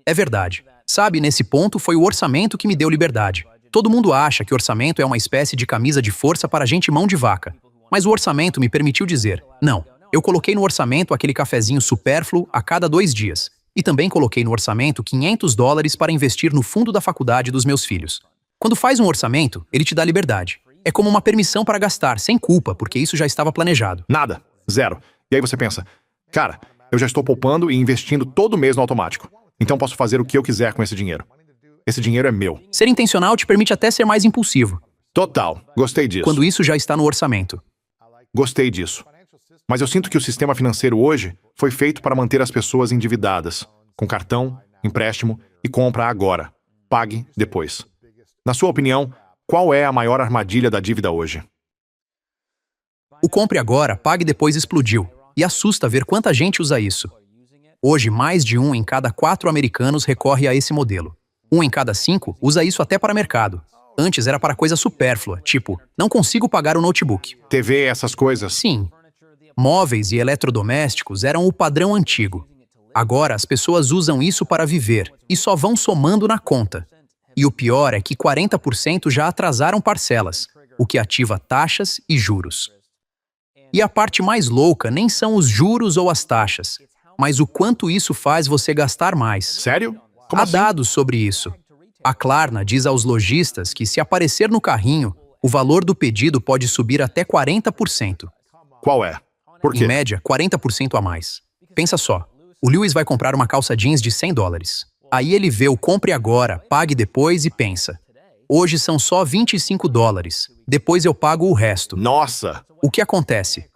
É verdade. Sabe, nesse ponto foi o orçamento que me deu liberdade. Todo mundo acha que orçamento é uma espécie de camisa de força para gente mão de vaca. Mas o orçamento me permitiu dizer, não, eu coloquei no orçamento aquele cafezinho supérfluo a cada 2 dias. E também coloquei no orçamento $500 para investir no fundo da faculdade dos meus filhos. Quando faz um orçamento, ele te dá liberdade. É como uma permissão para gastar, sem culpa, porque isso já estava planejado. Nada. Zero. E aí você pensa, cara, eu já estou poupando e investindo todo mês no automático. Então posso fazer o que eu quiser com esse dinheiro. Esse dinheiro é meu. Ser intencional te permite até ser mais impulsivo, Total. Gostei disso. quando isso já está no orçamento. Gostei disso. Mas eu sinto que o sistema financeiro hoje foi feito para manter as pessoas endividadas, com cartão, empréstimo e compra agora. Pague depois. Na sua opinião, qual é a maior armadilha da dívida hoje? O compre agora, pague depois explodiu. E assusta ver quanta gente usa isso. Hoje, mais de 1 em cada 4 americanos recorre a esse modelo. 1 em cada 5 usa isso até para mercado. Antes era para coisa supérflua, tipo, não consigo pagar o notebook. TV, essas coisas. Sim. Móveis e eletrodomésticos eram o padrão antigo. Agora as pessoas usam isso para viver e só vão somando na conta. E o pior é que 40% já atrasaram parcelas, o que ativa taxas e juros. E a parte mais louca nem são os juros ou as taxas, mas o quanto isso faz você gastar mais. Sério? Como Há assim? dados sobre isso. A Klarna diz aos lojistas que se aparecer no carrinho, o valor do pedido pode subir até 40%. Qual é? Por Em quê? média, 40% a mais. Pensa só, o Lewis vai comprar uma calça jeans de $100. Aí ele vê o compre agora, pague depois e pensa, hoje são só $25, depois eu pago o resto. Nossa! O que acontece?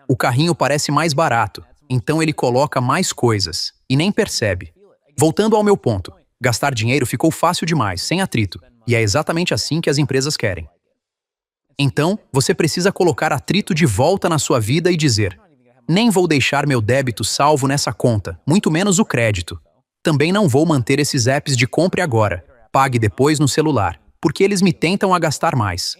O carrinho parece mais barato, então ele coloca mais coisas e nem percebe. Voltando ao meu ponto, gastar dinheiro ficou fácil demais, sem atrito, e é exatamente assim que as empresas querem. Então, você precisa colocar atrito de volta na sua vida e dizer, nem vou deixar meu débito salvo nessa conta, muito menos o crédito. Também não vou manter esses apps de compre agora, pague depois no celular, porque eles me tentam a gastar mais.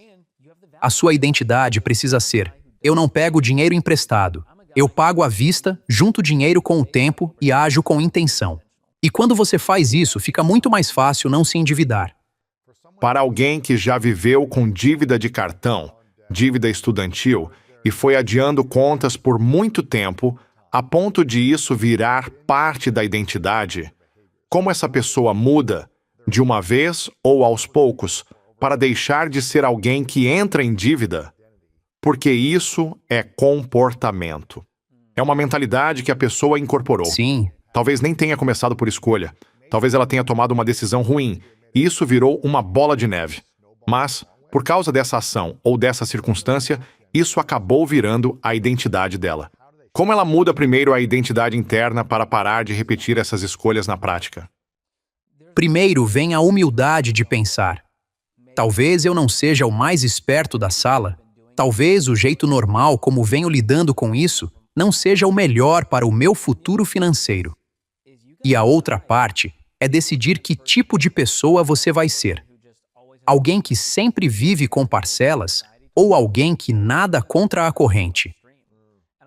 A sua identidade precisa ser, eu não pego dinheiro emprestado, eu pago à vista, junto dinheiro com o tempo e ajo com intenção. E quando você faz isso, fica muito mais fácil não se endividar. Para alguém que já viveu com dívida de cartão, dívida estudantil, e foi adiando contas por muito tempo, a ponto de isso virar parte da identidade, como essa pessoa muda, de uma vez ou aos poucos, para deixar de ser alguém que entra em dívida? Porque isso é comportamento. É uma mentalidade que a pessoa incorporou. Sim, Talvez nem tenha começado por escolha. Talvez ela tenha tomado uma decisão ruim, e isso virou uma bola de neve. Mas, por causa dessa ação ou dessa circunstância, isso acabou virando a identidade dela. Como ela muda primeiro a identidade interna para parar de repetir essas escolhas na prática? Primeiro vem a humildade de pensar: talvez eu não seja o mais esperto da sala, talvez o jeito normal como venho lidando com isso não seja o melhor para o meu futuro financeiro. E a outra parte é decidir que tipo de pessoa você vai ser. Alguém que sempre vive com parcelas ou alguém que nada contra a corrente?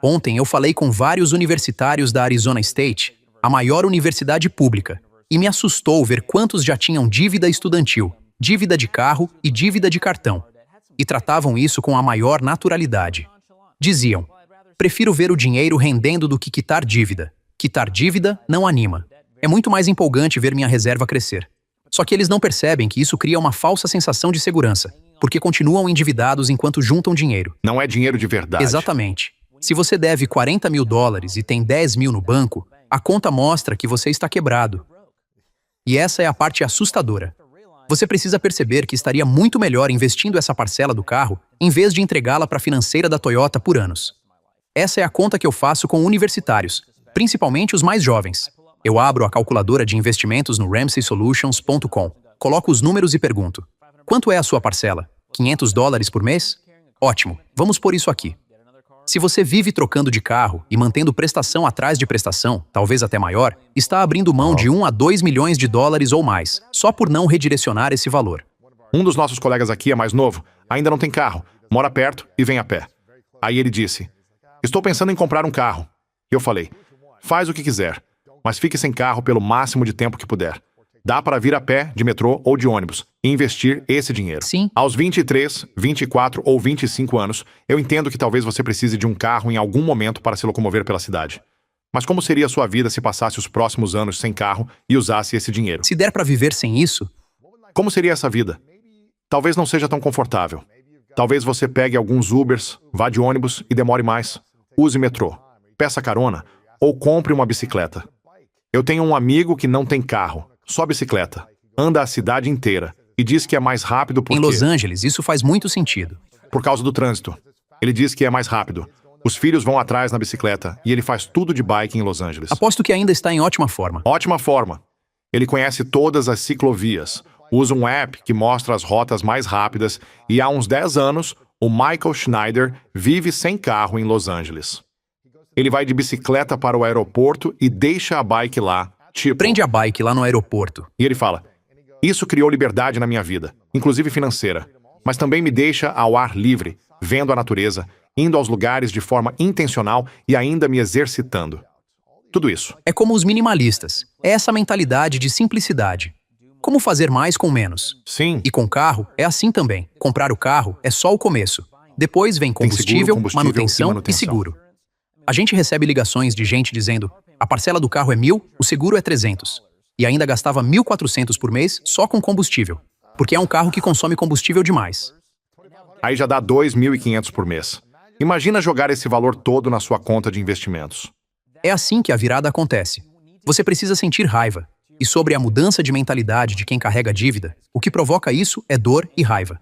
Ontem eu falei com vários universitários da Arizona State, a maior universidade pública, e me assustou ver quantos já tinham dívida estudantil, dívida de carro e dívida de cartão. E tratavam isso com a maior naturalidade. Diziam: prefiro ver o dinheiro rendendo do que quitar dívida. Quitar dívida não anima. É muito mais empolgante ver minha reserva crescer. Só que eles não percebem que isso cria uma falsa sensação de segurança, porque continuam endividados enquanto juntam dinheiro. Não é dinheiro de verdade. Exatamente. Se você deve $40 mil e tem 10 mil no banco, a conta mostra que você está quebrado. E essa é a parte assustadora. Você precisa perceber que estaria muito melhor investindo essa parcela do carro em vez de entregá-la para a financeira da Toyota por anos. Essa é a conta que eu faço com universitários, principalmente os mais jovens. Eu abro a calculadora de investimentos no RamseySolutions.com, coloco os números e pergunto: quanto é a sua parcela? $500 por mês? Ótimo, vamos pôr isso aqui. Se você vive trocando de carro e mantendo prestação atrás de prestação, talvez até maior, está abrindo mão de 1 a 2 milhões de dólares ou mais, só por não redirecionar esse valor. Um dos nossos colegas aqui é mais novo, ainda não tem carro, mora perto e vem a pé. Aí ele disse: estou pensando em comprar um carro. E eu falei: faz o que quiser, mas fique sem carro pelo máximo de tempo que puder. Dá para vir a pé, de metrô ou de ônibus e investir esse dinheiro. Sim. Aos 23, 24 ou 25 anos, eu entendo que talvez você precise de um carro em algum momento para se locomover pela cidade. Mas como seria a sua vida se passasse os próximos anos sem carro e usasse esse dinheiro? Se der para viver sem isso, Como seria essa vida? Talvez não seja tão confortável. Talvez você pegue alguns Ubers, vá de ônibus e demore mais. Use metrô, peça carona ou compre uma bicicleta. Eu tenho um amigo que não tem carro, só bicicleta, anda a cidade inteira e diz que é mais rápido em Los Angeles, isso faz muito sentido. por causa do trânsito. Ele diz que é mais rápido. Os filhos vão atrás na bicicleta e ele faz tudo de bike em Los Angeles. Aposto que ainda está em ótima forma. Ótima forma. Ele conhece todas as ciclovias, usa um app que mostra as rotas mais rápidas e há uns 10 anos, o Michael Schneider vive sem carro em Los Angeles. Ele vai de bicicleta para o aeroporto e deixa a bike lá, tipo... Prende a bike lá no aeroporto. E ele fala: isso criou liberdade na minha vida, inclusive financeira, mas também me deixa ao ar livre, vendo a natureza, indo aos lugares de forma intencional e ainda me exercitando. Tudo isso. É como os minimalistas. É essa mentalidade de simplicidade. Como fazer mais com menos. Sim. E com carro, é assim também. Comprar o carro é só o começo. Depois vem combustível, manutenção e seguro. A gente recebe ligações de gente dizendo: a parcela do carro é 1.000, o seguro é 300. E ainda gastava 1.400 por mês só com combustível. Porque é um carro que consome combustível demais. Aí já dá 2.500 por mês. Imagina jogar esse valor todo na sua conta de investimentos. É assim que a virada acontece. Você precisa sentir raiva. E sobre a mudança de mentalidade de quem carrega dívida, o que provoca isso é dor e raiva.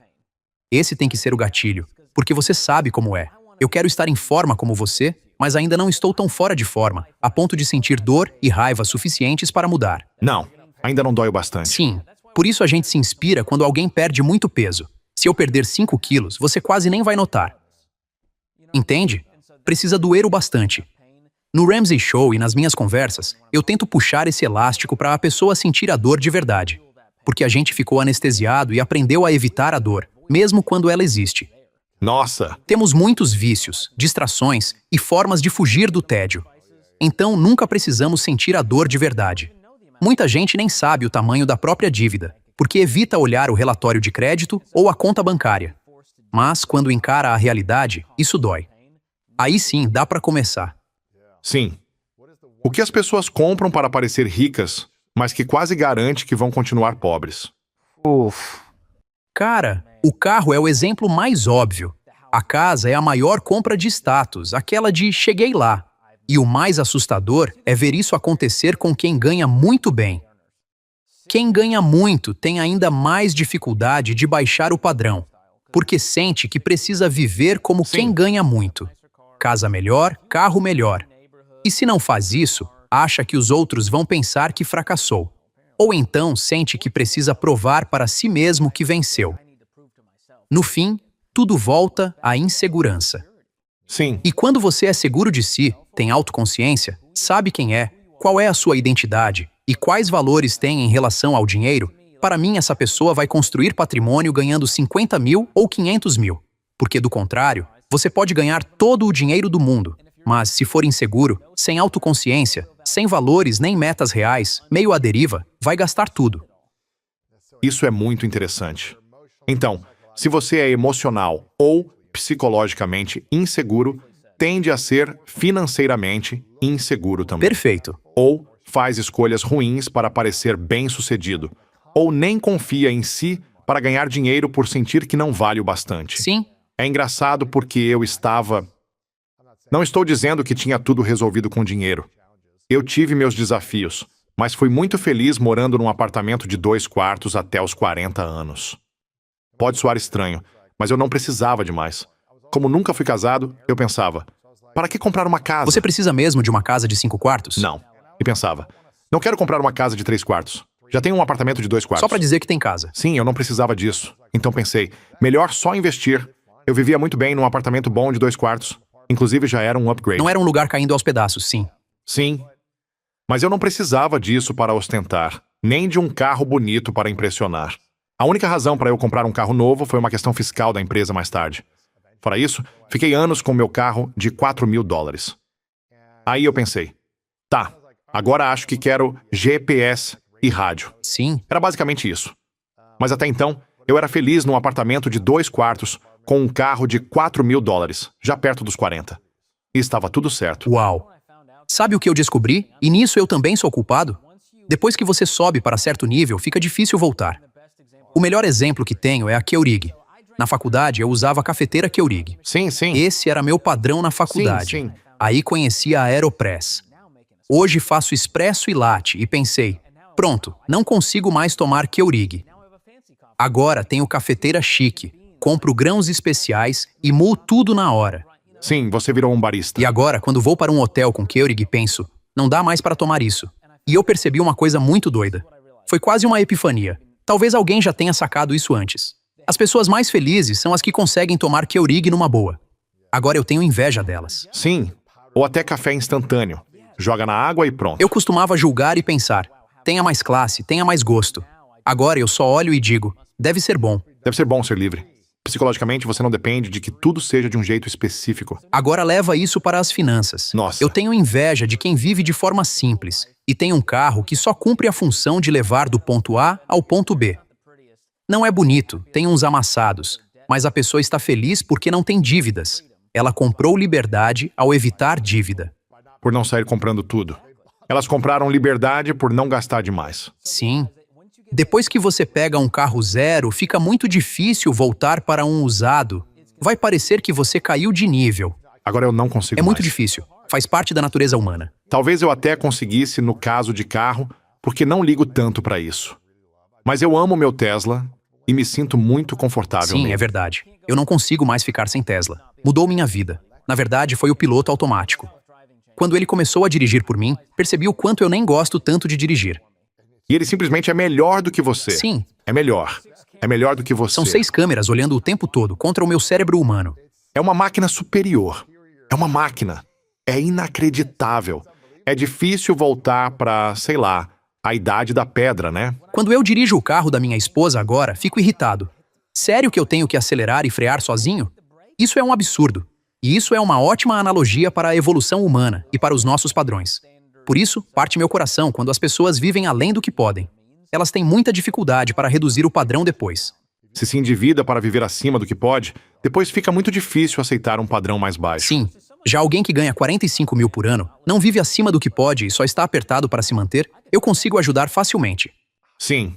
Esse tem que ser o gatilho, porque você sabe como é. Eu quero estar em forma como você, mas ainda não estou tão fora de forma, a ponto de sentir dor e raiva suficientes para mudar. Não, ainda não dói o bastante. Sim, por isso a gente se inspira quando alguém perde muito peso. Se eu perder 5 quilos, você quase nem vai notar. Entende? Precisa doer o bastante. No Ramsey Show e nas minhas conversas, eu tento puxar esse elástico para a pessoa sentir a dor de verdade. Porque a gente ficou anestesiado e aprendeu a evitar a dor, mesmo quando ela existe. Nossa! Temos muitos vícios, distrações e formas de fugir do tédio. Então, nunca precisamos sentir a dor de verdade. Muita gente nem sabe o tamanho da própria dívida, porque evita olhar o relatório de crédito ou a conta bancária. Mas, quando encara a realidade, isso dói. Aí sim, dá para começar. Sim. O que as pessoas compram para parecer ricas, mas que quase garante que vão continuar pobres? Cara, o carro é o exemplo mais óbvio. A casa é a maior compra de status, aquela de cheguei lá. E o mais assustador é ver isso acontecer com quem ganha muito bem. Quem ganha muito tem ainda mais dificuldade de baixar o padrão, porque sente que precisa viver como quem ganha muito. Casa melhor, carro melhor. E se não faz isso, acha que os outros vão pensar que fracassou. Ou então sente que precisa provar para si mesmo que venceu. No fim, tudo volta à insegurança. Sim, E quando você é seguro de si, tem autoconsciência, sabe quem é, qual é a sua identidade e quais valores tem em relação ao dinheiro, para mim essa pessoa vai construir patrimônio ganhando 50 mil ou 500 mil. Porque do contrário, você pode ganhar todo o dinheiro do mundo, mas se for inseguro, sem autoconsciência, sem valores nem metas reais, meio à deriva, vai gastar tudo. isso é muito interessante. Então, se você é emocional ou psicologicamente inseguro, tende a ser financeiramente inseguro também. Perfeito. Ou faz escolhas ruins para parecer bem-sucedido, ou nem confia em si para ganhar dinheiro por sentir que não vale o bastante. Sim, É engraçado porque eu estava... Não estou dizendo que tinha tudo resolvido com dinheiro. Eu tive meus desafios, mas fui muito feliz morando num apartamento de 2 quartos até os 40 anos. Pode soar estranho, mas eu não precisava de mais. Como nunca fui casado, eu pensava, para que comprar uma casa? você precisa mesmo de uma casa de 5 quartos? Não. E pensava, não quero comprar uma casa de 3 quartos. Já tenho um apartamento de 2 quartos. Só para dizer que tem casa. Sim, eu não precisava disso. Então pensei, melhor só investir. Eu vivia muito bem num apartamento bom de 2 quartos. Inclusive já era um upgrade. Não era um lugar caindo aos pedaços, sim. Sim. Mas eu não precisava disso para ostentar, nem de um carro bonito para impressionar. A única razão para eu comprar um carro novo foi uma questão fiscal da empresa mais tarde. Fora isso, fiquei anos com meu carro de 4 mil dólares. Aí eu pensei, tá, agora acho que quero GPS e rádio. Sim, Era basicamente isso. Mas até então, eu era feliz num apartamento de 2 quartos com um carro de 4 mil dólares, já perto dos 40. E estava tudo certo. uau. Sabe o que eu descobri? E nisso eu também sou culpado? Depois que você sobe para certo nível, fica difícil voltar. O melhor exemplo que tenho é a Keurig. Na faculdade, eu usava a cafeteira Keurig. Sim, sim. Esse era meu padrão na faculdade. Sim, sim. Aí conheci a Aeropress. Hoje faço expresso e latte e pensei, pronto, não consigo mais tomar Keurig. Agora tenho cafeteira chique, compro grãos especiais e moo tudo na hora. Sim, você virou um barista. E agora, quando vou para um hotel com Keurig, penso, não dá mais para tomar isso. E eu percebi uma coisa muito doida. Foi quase uma epifania. Talvez alguém já tenha sacado isso antes. As pessoas mais felizes são as que conseguem tomar Keurig numa boa. Agora eu tenho inveja delas. Sim. Ou até café instantâneo. Joga na água e pronto. Eu costumava julgar e pensar, tenha mais classe, tenha mais gosto. Agora eu só olho e digo, deve ser bom. Deve ser bom ser livre. Psicologicamente, você não depende de que tudo seja de um jeito específico. Agora leva isso para as finanças. Nossa. Eu tenho inveja de quem vive de forma simples e tem um carro que só cumpre a função de levar do ponto A ao ponto B. Não é bonito, tem uns amassados, mas a pessoa está feliz porque não tem dívidas. Ela comprou liberdade ao evitar dívida. Por não sair comprando tudo. Elas compraram liberdade por não gastar demais. Sim. Depois que você pega um carro zero, fica muito difícil voltar para um usado. Vai parecer que você caiu de nível. Agora eu não consigo É muito mais. difícil. Faz parte da natureza humana. Talvez eu até conseguisse no caso de carro, porque não ligo tanto para isso. Mas eu amo meu Tesla e me sinto muito confortável Sim, nele. é verdade. Eu não consigo mais ficar sem Tesla. Mudou minha vida. Na verdade, foi o piloto automático. Quando ele começou a dirigir por mim, percebi o quanto eu nem gosto tanto de dirigir. E ele simplesmente é melhor do que você. Sim. É melhor. É melhor do que você. São 6 câmeras olhando o tempo todo contra o meu cérebro humano. É uma máquina superior. É uma máquina. É inacreditável. É difícil voltar pra, sei lá, a idade da pedra, né? Quando eu dirijo o carro da minha esposa agora, fico irritado. Sério que eu tenho que acelerar e frear sozinho? Isso é um absurdo. E isso é uma ótima analogia para a evolução humana e para os nossos padrões. Por isso, parte meu coração quando as pessoas vivem além do que podem. Elas têm muita dificuldade para reduzir o padrão depois. Se endivida para viver acima do que pode, depois fica muito difícil aceitar um padrão mais baixo. Sim, já alguém que ganha 45 mil por ano, não vive acima do que pode e só está apertado para se manter, eu consigo ajudar facilmente. Sim.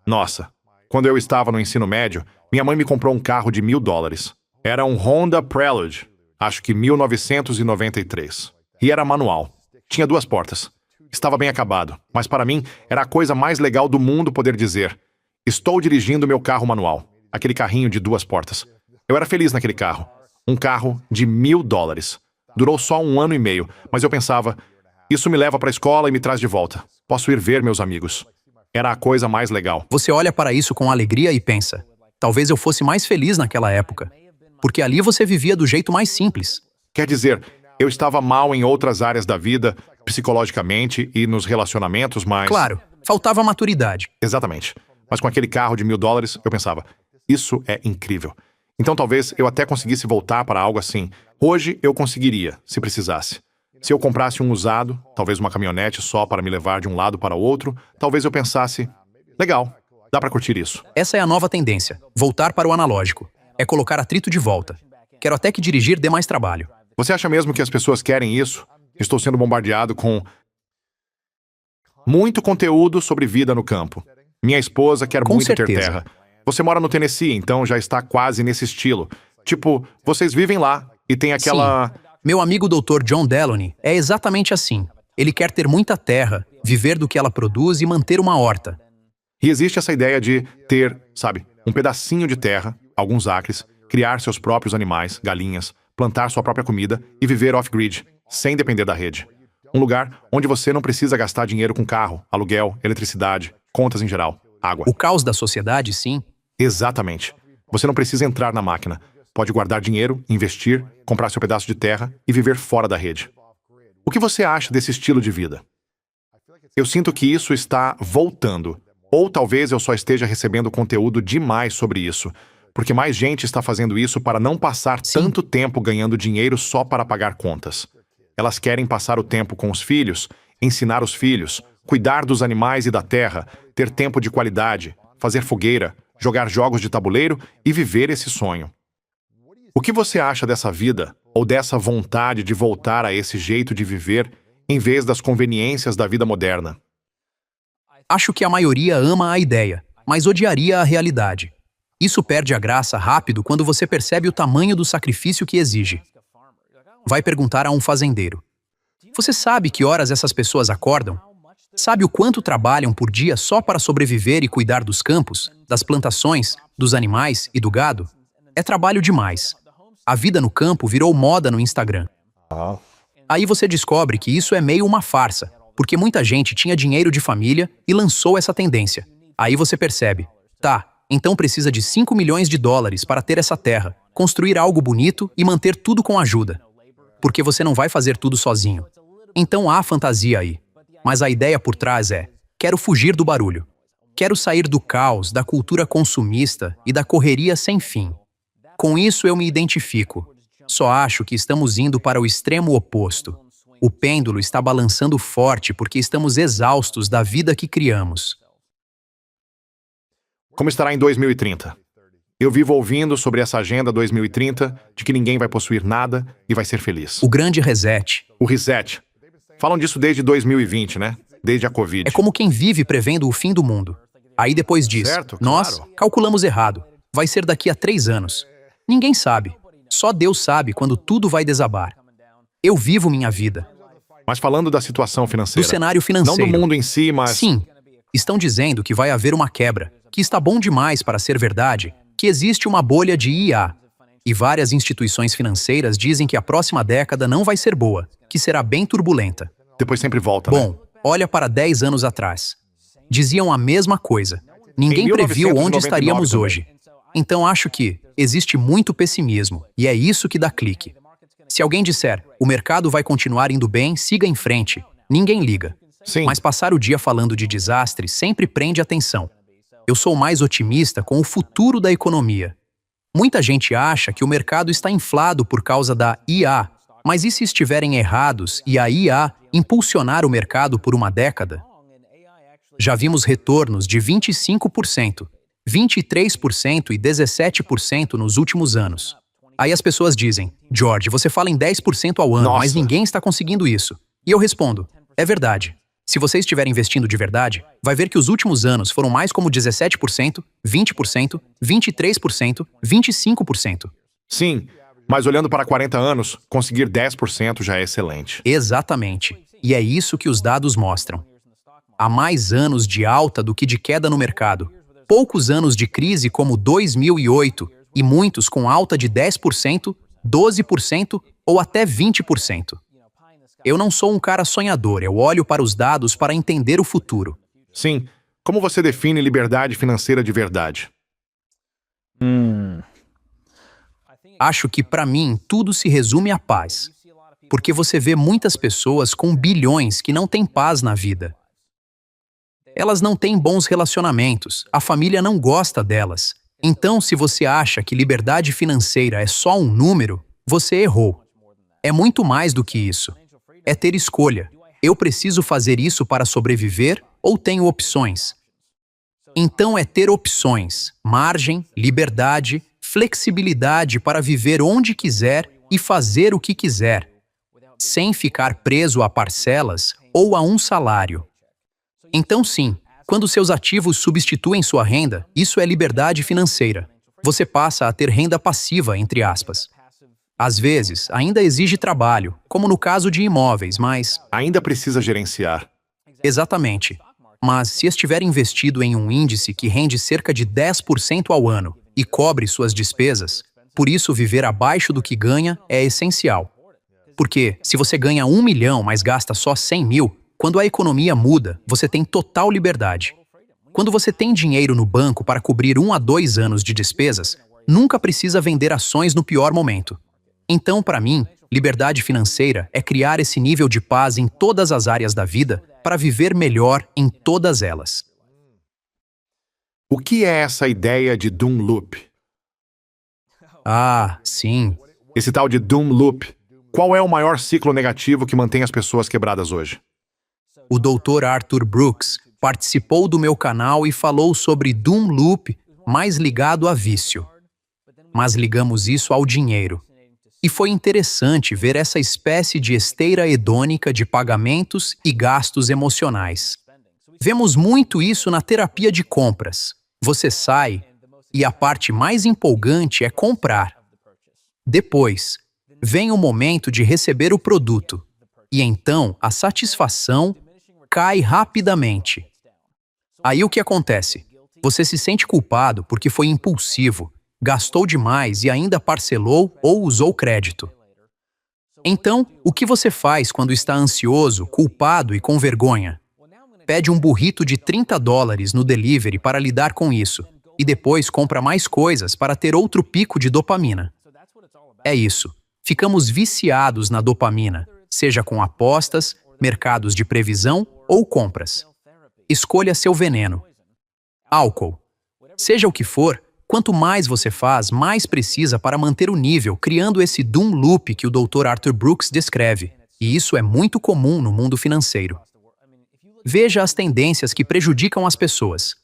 Nossa. Quando eu estava no ensino médio, minha mãe me comprou um carro de $1.000. Era um Honda Prelude, acho que 1993. E era manual. Tinha 2 portas. Estava bem acabado, mas para mim era a coisa mais legal do mundo poder dizer: estou dirigindo meu carro manual, aquele carrinho de 2 portas. Eu era feliz naquele carro. Um carro de $1.000. Durou só 1 ano e meio, mas eu pensava, isso me leva para a escola e me traz de volta. Posso ir ver meus amigos. Era a coisa mais legal. Você olha para isso com alegria e pensa, talvez eu fosse mais feliz naquela época, porque ali você vivia do jeito mais simples. Quer dizer, eu estava mal em outras áreas da vida, psicologicamente e nos relacionamentos, mas... Claro, faltava maturidade. Exatamente. Mas com aquele carro de $1.000, eu pensava, isso é incrível. Então talvez eu até conseguisse voltar para algo assim. Hoje eu conseguiria, se precisasse. Se eu comprasse um usado, talvez uma caminhonete só para me levar de um lado para o outro, talvez eu pensasse, legal, dá para curtir isso. Essa é a nova tendência, voltar para o analógico. É colocar atrito de volta. Quero até que dirigir dê mais trabalho. Você acha mesmo que as pessoas querem isso? Estou sendo bombardeado com muito conteúdo sobre vida no campo. Minha esposa quer Com muito ter certeza. terra. Você mora no Tennessee, então já está quase nesse estilo. Tipo, vocês vivem lá e tem aquela... Sim. Meu amigo Dr. John Deloney é exatamente assim. Ele quer ter muita terra, viver do que ela produz e manter uma horta. E existe essa ideia de ter, sabe, um pedacinho de terra, alguns acres, criar seus próprios animais, galinhas, plantar sua própria comida e viver off-grid, sem depender da rede. Um lugar onde você não precisa gastar dinheiro com carro, aluguel, eletricidade, contas em geral, água. O caos da sociedade, sim. Exatamente. Você não precisa entrar na máquina. Pode guardar dinheiro, investir, comprar seu pedaço de terra e viver fora da rede. O que você acha desse estilo de vida? Eu sinto que isso está voltando. Ou talvez eu só esteja recebendo conteúdo demais sobre isso, porque mais gente está fazendo isso para não passar tanto tempo ganhando dinheiro só para pagar contas. Elas querem passar o tempo com os filhos, ensinar os filhos, cuidar dos animais e da terra, ter tempo de qualidade, fazer fogueira, jogar jogos de tabuleiro e viver esse sonho. O que você acha dessa vida, ou dessa vontade de voltar a esse jeito de viver, em vez das conveniências da vida moderna? Acho que a maioria ama a ideia, mas odiaria a realidade. Isso perde a graça rápido quando você percebe o tamanho do sacrifício que exige. Vai perguntar a um fazendeiro. Você sabe que horas essas pessoas acordam? Sabe o quanto trabalham por dia só para sobreviver e cuidar dos campos, das plantações, dos animais e do gado? É trabalho demais. A vida no campo virou moda no Instagram. Aí você descobre que isso é meio uma farsa, porque muita gente tinha dinheiro de família e lançou essa tendência. Aí você percebe, tá, então precisa de $5 milhões para ter essa terra, construir algo bonito e manter tudo com ajuda. Porque você não vai fazer tudo sozinho. Então há fantasia aí. Mas a ideia por trás é, quero fugir do barulho. Quero sair do caos, da cultura consumista e da correria sem fim. Com isso eu me identifico. Só acho que estamos indo para o extremo oposto. O pêndulo está balançando forte porque estamos exaustos da vida que criamos. Como estará em 2030? Eu vivo ouvindo sobre essa agenda 2030, de que ninguém vai possuir nada e vai ser feliz. O grande reset. O reset. Falam disso desde 2020, né? Desde a Covid. É como quem vive prevendo o fim do mundo. Aí depois diz, Certo, nós claro. calculamos errado. Vai ser daqui a 3 anos. Ninguém sabe. Só Deus sabe quando tudo vai desabar. Eu vivo minha vida. Mas falando da situação financeira. Do cenário financeiro. Não do mundo em si, mas... Sim. Estão dizendo que vai haver uma quebra, que está bom demais para ser verdade, que existe uma bolha de IA. E várias instituições financeiras dizem que a próxima década não vai ser boa, que será bem turbulenta. Depois sempre volta, né? Bom, olha para 10 anos atrás. Diziam a mesma coisa. Ninguém Em previu onde 1999 estaríamos também. hoje. Então acho que existe muito pessimismo, e é isso que dá clique. Se alguém disser, o mercado vai continuar indo bem, siga em frente. Ninguém liga. Sim. Mas passar o dia falando de desastre sempre prende atenção. Eu sou mais otimista com o futuro da economia. Muita gente acha que o mercado está inflado por causa da IA, mas e se estiverem errados e a IA impulsionar o mercado por uma década? Já vimos retornos de 25%, 23% e 17% nos últimos anos. Aí as pessoas dizem, George, você fala em 10% ao ano, Nossa. mas ninguém está conseguindo isso. E eu respondo, é verdade. Se você estiver investindo de verdade, vai ver que os últimos anos foram mais como 17%, 20%, 23%, 25%. Sim, mas olhando para 40 anos, conseguir 10% já é excelente. Exatamente. E é isso que os dados mostram. Há mais anos de alta do que de queda no mercado. Poucos anos de crise como 2008 e muitos com alta de 10%, 12% ou até 20%. Eu não sou um cara sonhador, eu olho para os dados para entender o futuro. Sim, Como você define liberdade financeira de verdade? Acho que, para mim, tudo se resume à paz. Porque você vê muitas pessoas com bilhões que não têm paz na vida. Elas não têm bons relacionamentos, a família não gosta delas. Então, se você acha que liberdade financeira é só um número, você errou. É muito mais do que isso. É ter escolha. Eu preciso fazer isso para sobreviver ou tenho opções? Então é ter opções, margem, liberdade, flexibilidade para viver onde quiser e fazer o que quiser, sem ficar preso a parcelas ou a um salário. Então sim, quando seus ativos substituem sua renda, isso é liberdade financeira. Você passa a ter renda passiva, entre aspas. Às vezes, ainda exige trabalho, como no caso de imóveis, mas... Ainda precisa gerenciar. Exatamente. Mas se estiver investido em um índice que rende cerca de 10% ao ano e cobre suas despesas, por isso viver abaixo do que ganha é essencial. Porque se você ganha 1 milhão, mas gasta só 100 mil, quando a economia muda, você tem total liberdade. Quando você tem dinheiro no banco para cobrir 1 a 2 anos de despesas, nunca precisa vender ações no pior momento. Então, para mim, liberdade financeira é criar esse nível de paz em todas as áreas da vida para viver melhor em todas elas. O que é essa ideia de Doom Loop? Ah, sim. Esse tal de Doom Loop. Qual é o maior ciclo negativo que mantém as pessoas quebradas hoje? O Dr. Arthur Brooks participou do meu canal e falou sobre Doom Loop mais ligado a vício. Mas ligamos isso ao dinheiro. E foi interessante ver essa espécie de esteira hedônica de pagamentos e gastos emocionais. Vemos muito isso na terapia de compras. Você sai e a parte mais empolgante é comprar. Depois, vem o momento de receber o produto. E então a satisfação cai rapidamente. Aí o que acontece? Você se sente culpado porque foi impulsivo, gastou demais e ainda parcelou ou usou crédito. Então, o que você faz quando está ansioso, culpado e com vergonha? Pede um burrito de $30 no delivery para lidar com isso, e depois compra mais coisas para ter outro pico de dopamina. É isso. Ficamos viciados na dopamina, seja com apostas, mercados de previsão ou compras. Escolha seu veneno. Álcool. Seja o que for, quanto mais você faz, mais precisa para manter o nível, criando esse doom loop que o Dr. Arthur Brooks descreve. E isso é muito comum no mundo financeiro. Veja as tendências que prejudicam as pessoas.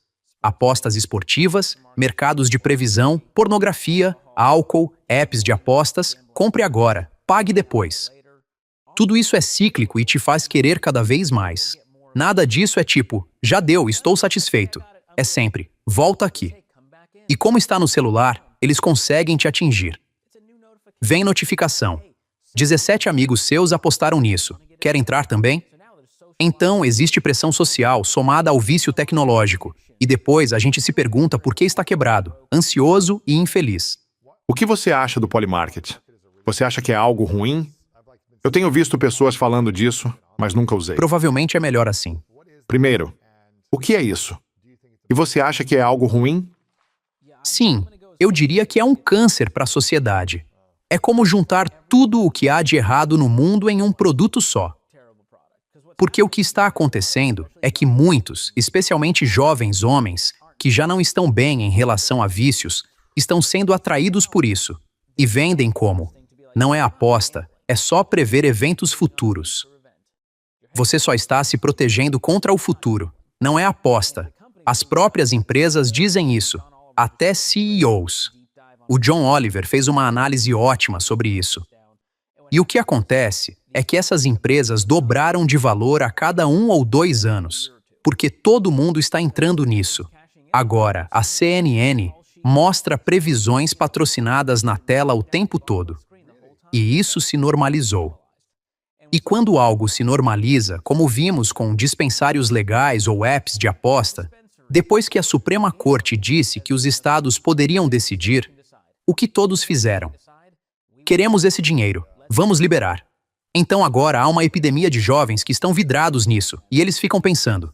Apostas esportivas, mercados de previsão, pornografia, álcool, apps de apostas, compre agora, pague depois. Tudo isso é cíclico e te faz querer cada vez mais. Nada disso é tipo, já deu, estou satisfeito. É sempre, volta aqui. E como está no celular, eles conseguem te atingir. Vem notificação. 17 amigos seus apostaram nisso. Quer entrar também? Então, existe pressão social somada ao vício tecnológico. E depois a gente se pergunta por que está quebrado, ansioso e infeliz. O que você acha do polymarket? Você acha que é algo ruim? Eu tenho visto pessoas falando disso, mas nunca usei. Provavelmente é melhor assim. Primeiro, o que é isso? E você acha que é algo ruim? Sim, eu diria que é um câncer para a sociedade. É como juntar tudo o que há de errado no mundo em um produto só. Porque o que está acontecendo é que muitos, especialmente jovens homens, que já não estão bem em relação a vícios, estão sendo atraídos por isso e vendem como: não é aposta, é só prever eventos futuros. Você só está se protegendo contra o futuro, não é aposta. As próprias empresas dizem isso, até CEOs. O John Oliver fez uma análise ótima sobre isso. E o que acontece é que essas empresas dobraram de valor a cada 1 ou 2 anos, porque todo mundo está entrando nisso. Agora, a CNN mostra previsões patrocinadas na tela o tempo todo. E isso se normalizou. E quando algo se normaliza, como vimos com dispensários legais ou apps de aposta, depois que a Suprema Corte disse que os estados poderiam decidir, o que todos fizeram? Queremos esse dinheiro, vamos liberar. Então agora há uma epidemia de jovens que estão vidrados nisso, e eles ficam pensando: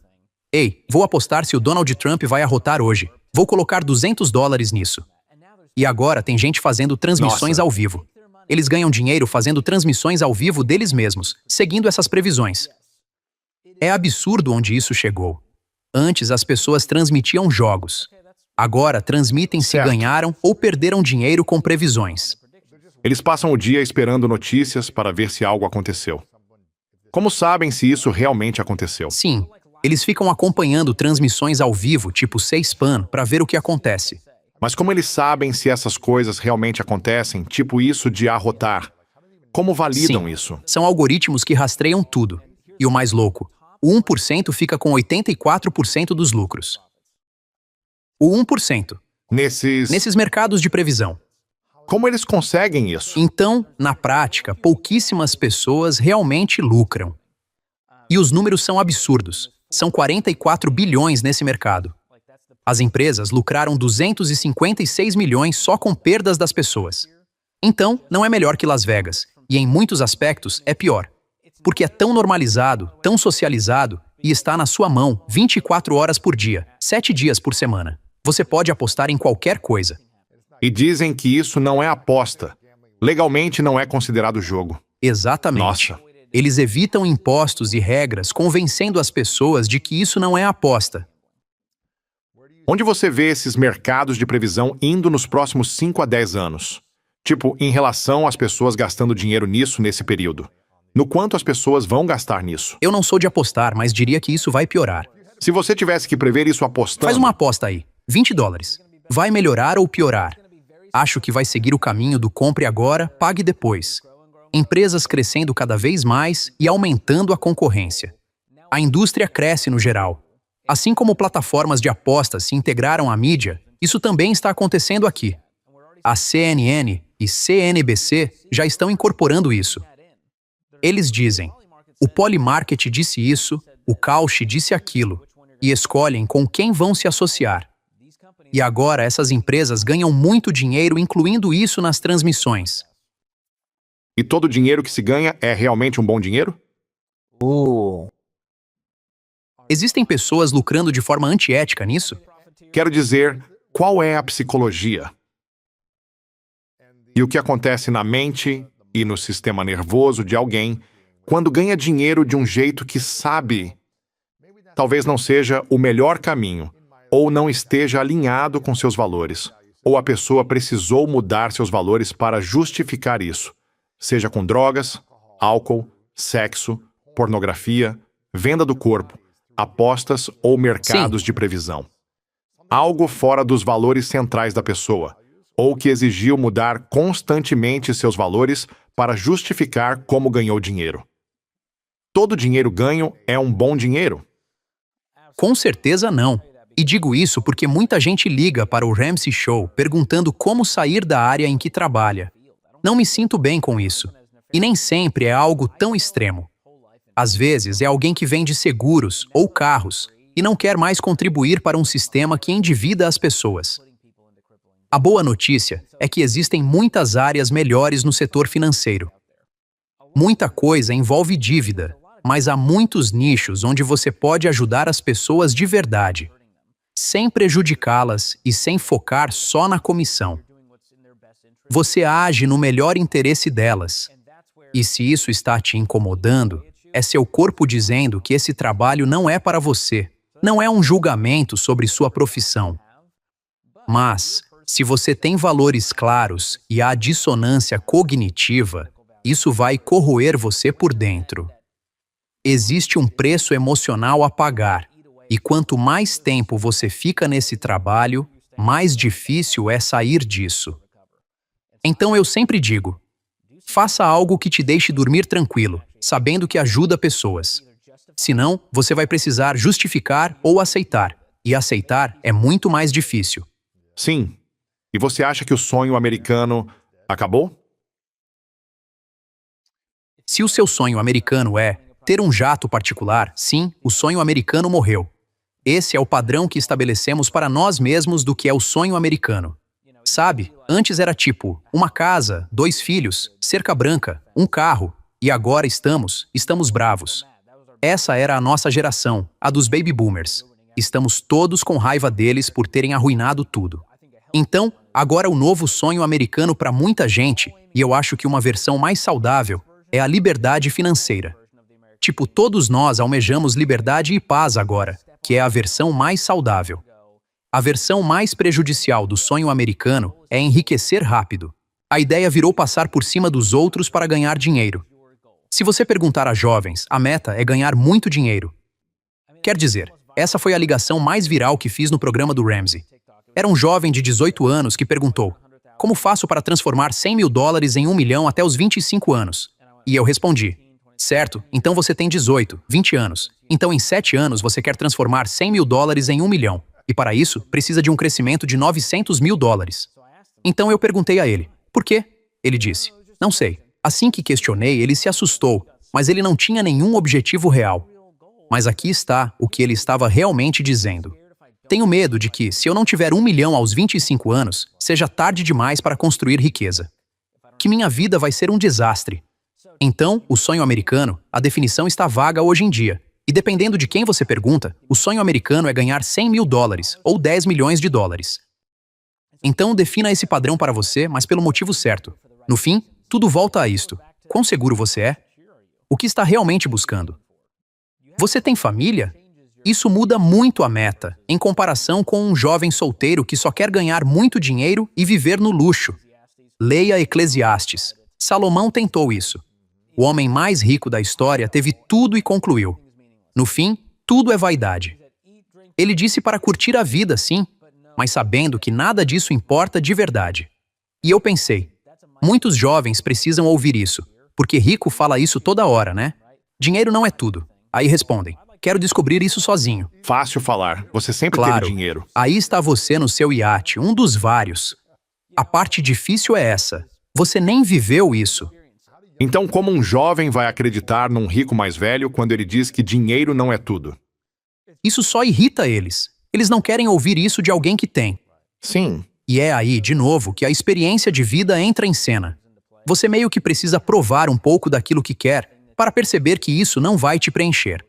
Ei, vou apostar se o Donald Trump vai arrotar hoje. Vou colocar $200 nisso. E agora tem gente fazendo transmissões Nossa. ao vivo. Eles ganham dinheiro fazendo transmissões ao vivo deles mesmos, seguindo essas previsões. É absurdo onde isso chegou. Antes as pessoas transmitiam jogos. Agora transmitem se Certo. ganharam ou perderam dinheiro com previsões. Eles passam o dia esperando notícias para ver se algo aconteceu. Como sabem se isso realmente aconteceu? Sim, eles ficam acompanhando transmissões ao vivo, tipo C-SPAN, para ver o que acontece. Mas como eles sabem se essas coisas realmente acontecem, tipo isso de arrotar? Como validam Sim, isso? são algoritmos que rastreiam tudo. E o mais louco, o 1% fica com 84% dos lucros. O 1%, nesses mercados de previsão. Como eles conseguem isso? Então, na prática, pouquíssimas pessoas realmente lucram. E os números são absurdos. São 44 bilhões nesse mercado. As empresas lucraram 256 milhões só com perdas das pessoas. Então, não é melhor que Las Vegas. E em muitos aspectos, é pior. Porque é tão normalizado, tão socializado, e está na sua mão 24 horas por dia, 7 dias por semana. Você pode apostar em qualquer coisa. E dizem que isso não é aposta. Legalmente não é considerado jogo. Exatamente. Nossa. Eles evitam impostos e regras, convencendo as pessoas de que isso não é aposta. Onde você vê esses mercados de previsão indo nos próximos 5 a 10 anos? Tipo, em relação às pessoas gastando dinheiro nisso nesse período. No quanto as pessoas vão gastar nisso? Eu não sou de apostar, mas diria que isso vai piorar. Se você tivesse que prever isso apostando... Faz uma aposta aí. $20. Vai melhorar ou piorar? Acho que vai seguir o caminho do compre agora, pague depois. Empresas crescendo cada vez mais e aumentando a concorrência. A indústria cresce no geral. Assim como plataformas de apostas se integraram à mídia, isso também está acontecendo aqui. A CNN e CNBC já estão incorporando isso. Eles dizem, o Polymarket disse isso, o Kalshi disse aquilo, e escolhem com quem vão se associar. E agora essas empresas ganham muito dinheiro incluindo isso nas transmissões. E todo o dinheiro que se ganha é realmente um bom dinheiro? Existem pessoas lucrando de forma antiética nisso? Quero dizer, qual é a psicologia? E o que acontece na mente e no sistema nervoso de alguém quando ganha dinheiro de um jeito que sabe talvez não seja o melhor caminho, ou não esteja alinhado com seus valores, ou a pessoa precisou mudar seus valores para justificar isso, seja com drogas, álcool, sexo, pornografia, venda do corpo, apostas ou mercados de previsão. Algo fora dos valores centrais da pessoa, ou que exigiu mudar constantemente seus valores para justificar como ganhou dinheiro. Todo dinheiro ganho é um bom dinheiro? Com certeza não. E digo isso porque muita gente liga para o Ramsey Show perguntando como sair da área em que trabalha. Não me sinto bem com isso. E nem sempre é algo tão extremo. Às vezes é alguém que vende seguros ou carros e não quer mais contribuir para um sistema que endivida as pessoas. A boa notícia é que existem muitas áreas melhores no setor financeiro. Muita coisa envolve dívida, mas há muitos nichos onde você pode ajudar as pessoas de verdade, sem prejudicá-las e sem focar só na comissão. Você age no melhor interesse delas. E se isso está te incomodando, é seu corpo dizendo que esse trabalho não é para você. Não é um julgamento sobre sua profissão. Mas, se você tem valores claros e há dissonância cognitiva, isso vai corroer você por dentro. Existe um preço emocional a pagar, e quanto mais tempo você fica nesse trabalho, mais difícil é sair disso. Então eu sempre digo, faça algo que te deixe dormir tranquilo, sabendo que ajuda pessoas. Senão, você vai precisar justificar ou aceitar, e aceitar é muito mais difícil. Sim. E você acha que o sonho americano acabou? Se o seu sonho americano é ter um jato particular, sim, o sonho americano morreu. Esse é o padrão que estabelecemos para nós mesmos do que é o sonho americano. Sabe, antes era tipo, uma casa, 2 filhos, cerca branca, um carro, e agora estamos bravos. Essa era a nossa geração, a dos baby boomers. Estamos todos com raiva deles por terem arruinado tudo. Então, agora o novo sonho americano para muita gente, e eu acho que uma versão mais saudável, é a liberdade financeira. Tipo, todos nós almejamos liberdade e paz agora, que é a versão mais saudável. A versão mais prejudicial do sonho americano é enriquecer rápido. A ideia virou passar por cima dos outros para ganhar dinheiro. Se você perguntar a jovens, a meta é ganhar muito dinheiro. Quer dizer, essa foi a ligação mais viral que fiz no programa do Ramsey. Era um jovem de 18 anos que perguntou: como faço para transformar $100 mil em 1 milhão até os 25 anos? E eu respondi: certo, então você tem 18, 20 anos. Então em 7 anos você quer transformar $100 mil em 1 milhão. E para isso, precisa de um crescimento de $900 mil. Então eu perguntei a ele: por quê? Ele disse: não sei. Assim que questionei, ele se assustou, mas ele não tinha nenhum objetivo real. Mas aqui está o que ele estava realmente dizendo. Tenho medo de que, se eu não tiver 1 milhão aos 25 anos, seja tarde demais para construir riqueza. Que minha vida vai ser um desastre. Então, o sonho americano, a definição está vaga hoje em dia. E dependendo de quem você pergunta, o sonho americano é ganhar $100 mil ou $10 milhões. Então, defina esse padrão para você, mas pelo motivo certo. No fim, tudo volta a isto. Quão seguro você é? O que está realmente buscando? Você tem família? Isso muda muito a meta, em comparação com um jovem solteiro que só quer ganhar muito dinheiro e viver no luxo. Leia Eclesiastes. Salomão tentou isso. O homem mais rico da história teve tudo e concluiu: no fim, tudo é vaidade. Ele disse para curtir a vida, sim, mas sabendo que nada disso importa de verdade. E eu pensei, muitos jovens precisam ouvir isso, porque rico fala isso toda hora, né? Dinheiro não é tudo. Aí respondem: quero descobrir isso sozinho. Fácil falar. Você sempre Claro, teve dinheiro. aí está você no seu iate, um dos vários. A parte difícil é essa. Você nem viveu isso. Então, como um jovem vai acreditar num rico mais velho quando ele diz que dinheiro não é tudo? Isso só irrita eles. Eles não querem ouvir isso de alguém que tem. Sim. E é aí, de novo, que a experiência de vida entra em cena. Você meio que precisa provar um pouco daquilo que quer para perceber que isso não vai te preencher.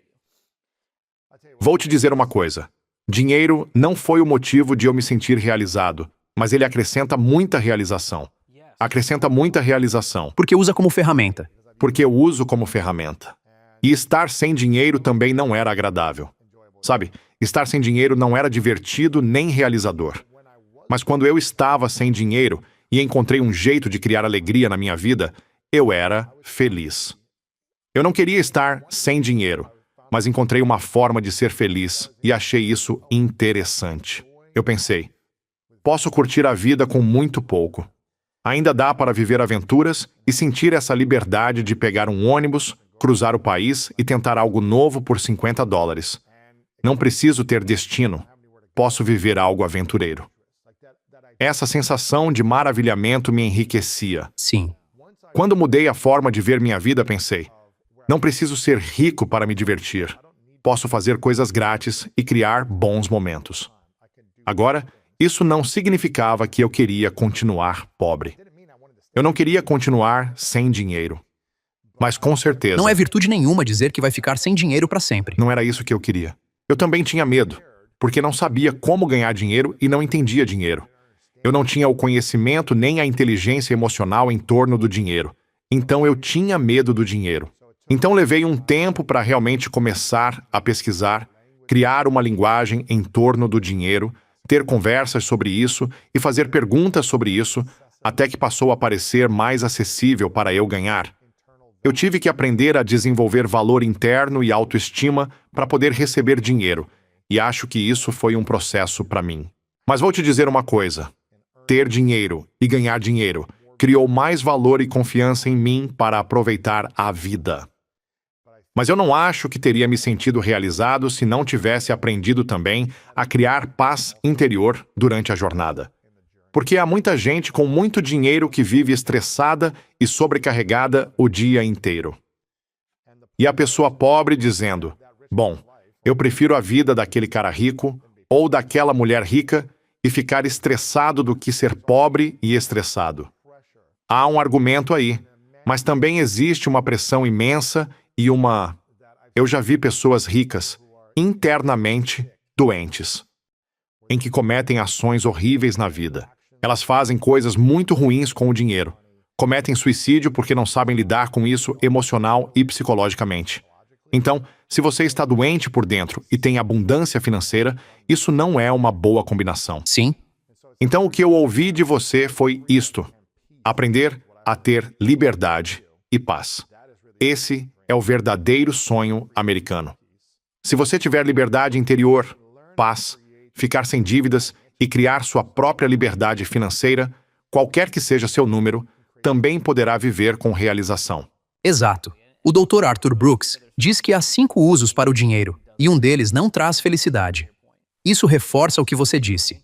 Vou te dizer uma coisa. Dinheiro não foi o motivo de eu me sentir realizado, mas ele acrescenta muita realização. Acrescenta muita realização, Porque usa como ferramenta. porque eu uso como ferramenta. E estar sem dinheiro também não era agradável. Sabe, estar sem dinheiro não era divertido nem realizador. Mas quando eu estava sem dinheiro e encontrei um jeito de criar alegria na minha vida, eu era feliz. Eu não queria estar sem dinheiro, mas encontrei uma forma de ser feliz e achei isso interessante. Eu pensei, posso curtir a vida com muito pouco. Ainda dá para viver aventuras e sentir essa liberdade de pegar um ônibus, cruzar o país e tentar algo novo por $50. Não preciso ter destino. Posso viver algo aventureiro. Essa sensação de maravilhamento me enriquecia. Sim. Quando mudei a forma de ver minha vida, pensei, não preciso ser rico para me divertir. Posso fazer coisas grátis e criar bons momentos. Agora, isso não significava que eu queria continuar pobre. Eu não queria continuar sem dinheiro. Mas com certeza, Não é virtude nenhuma dizer que vai ficar sem dinheiro para sempre. não era isso que eu queria. Eu também tinha medo, porque não sabia como ganhar dinheiro e não entendia dinheiro. Eu não tinha o conhecimento nem a inteligência emocional em torno do dinheiro. Então eu tinha medo do dinheiro. Então levei um tempo para realmente começar a pesquisar, criar uma linguagem em torno do dinheiro, ter conversas sobre isso e fazer perguntas sobre isso, até que passou a parecer mais acessível para eu ganhar. Eu tive que aprender a desenvolver valor interno e autoestima para poder receber dinheiro, e acho que isso foi um processo para mim. Mas vou te dizer uma coisa: ter dinheiro e ganhar dinheiro criou mais valor e confiança em mim para aproveitar a vida. Mas eu não acho que teria me sentido realizado se não tivesse aprendido também a criar paz interior durante a jornada. Porque há muita gente com muito dinheiro que vive estressada e sobrecarregada o dia inteiro. E a pessoa pobre dizendo, bom, eu prefiro a vida daquele cara rico ou daquela mulher rica e ficar estressado do que ser pobre e estressado. Há um argumento aí, mas também existe uma pressão imensa e uma Eu já vi pessoas ricas, internamente doentes, em que cometem ações horríveis na vida. Elas fazem coisas muito ruins com o dinheiro. Cometem suicídio porque não sabem lidar com isso emocional e psicologicamente. Então, se você está doente por dentro e tem abundância financeira, isso não é uma boa combinação. Sim, Então, o que eu ouvi de você foi isto: aprender a ter liberdade e paz. Esse é o verdadeiro sonho americano. Se você tiver liberdade interior, paz, ficar sem dívidas e criar sua própria liberdade financeira, qualquer que seja seu número, também poderá viver com realização. exato. O Dr. Arthur Brooks diz que há 5 usos para o dinheiro, e um deles não traz felicidade. Isso reforça o que você disse.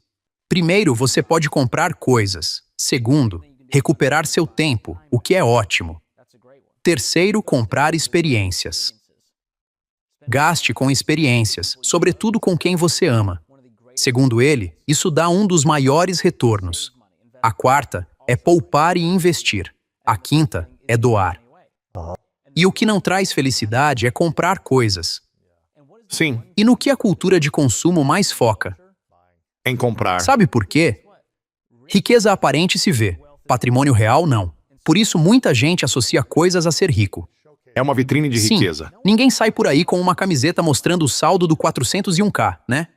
Primeiro, você pode comprar coisas. Segundo, recuperar seu tempo, o que é ótimo. Terceiro, comprar experiências. Gaste com experiências, sobretudo com quem você ama. Segundo ele, isso dá um dos maiores retornos. A quarta é poupar e investir. A quinta é doar. E o que não traz felicidade é comprar coisas. Sim, E no que a cultura de consumo mais foca? em comprar. Sabe por quê? Riqueza aparente se vê, patrimônio real não. Por isso muita gente associa coisas a ser rico. É uma vitrine de Sim, riqueza. ninguém sai por aí com uma camiseta mostrando o saldo do 401k, né?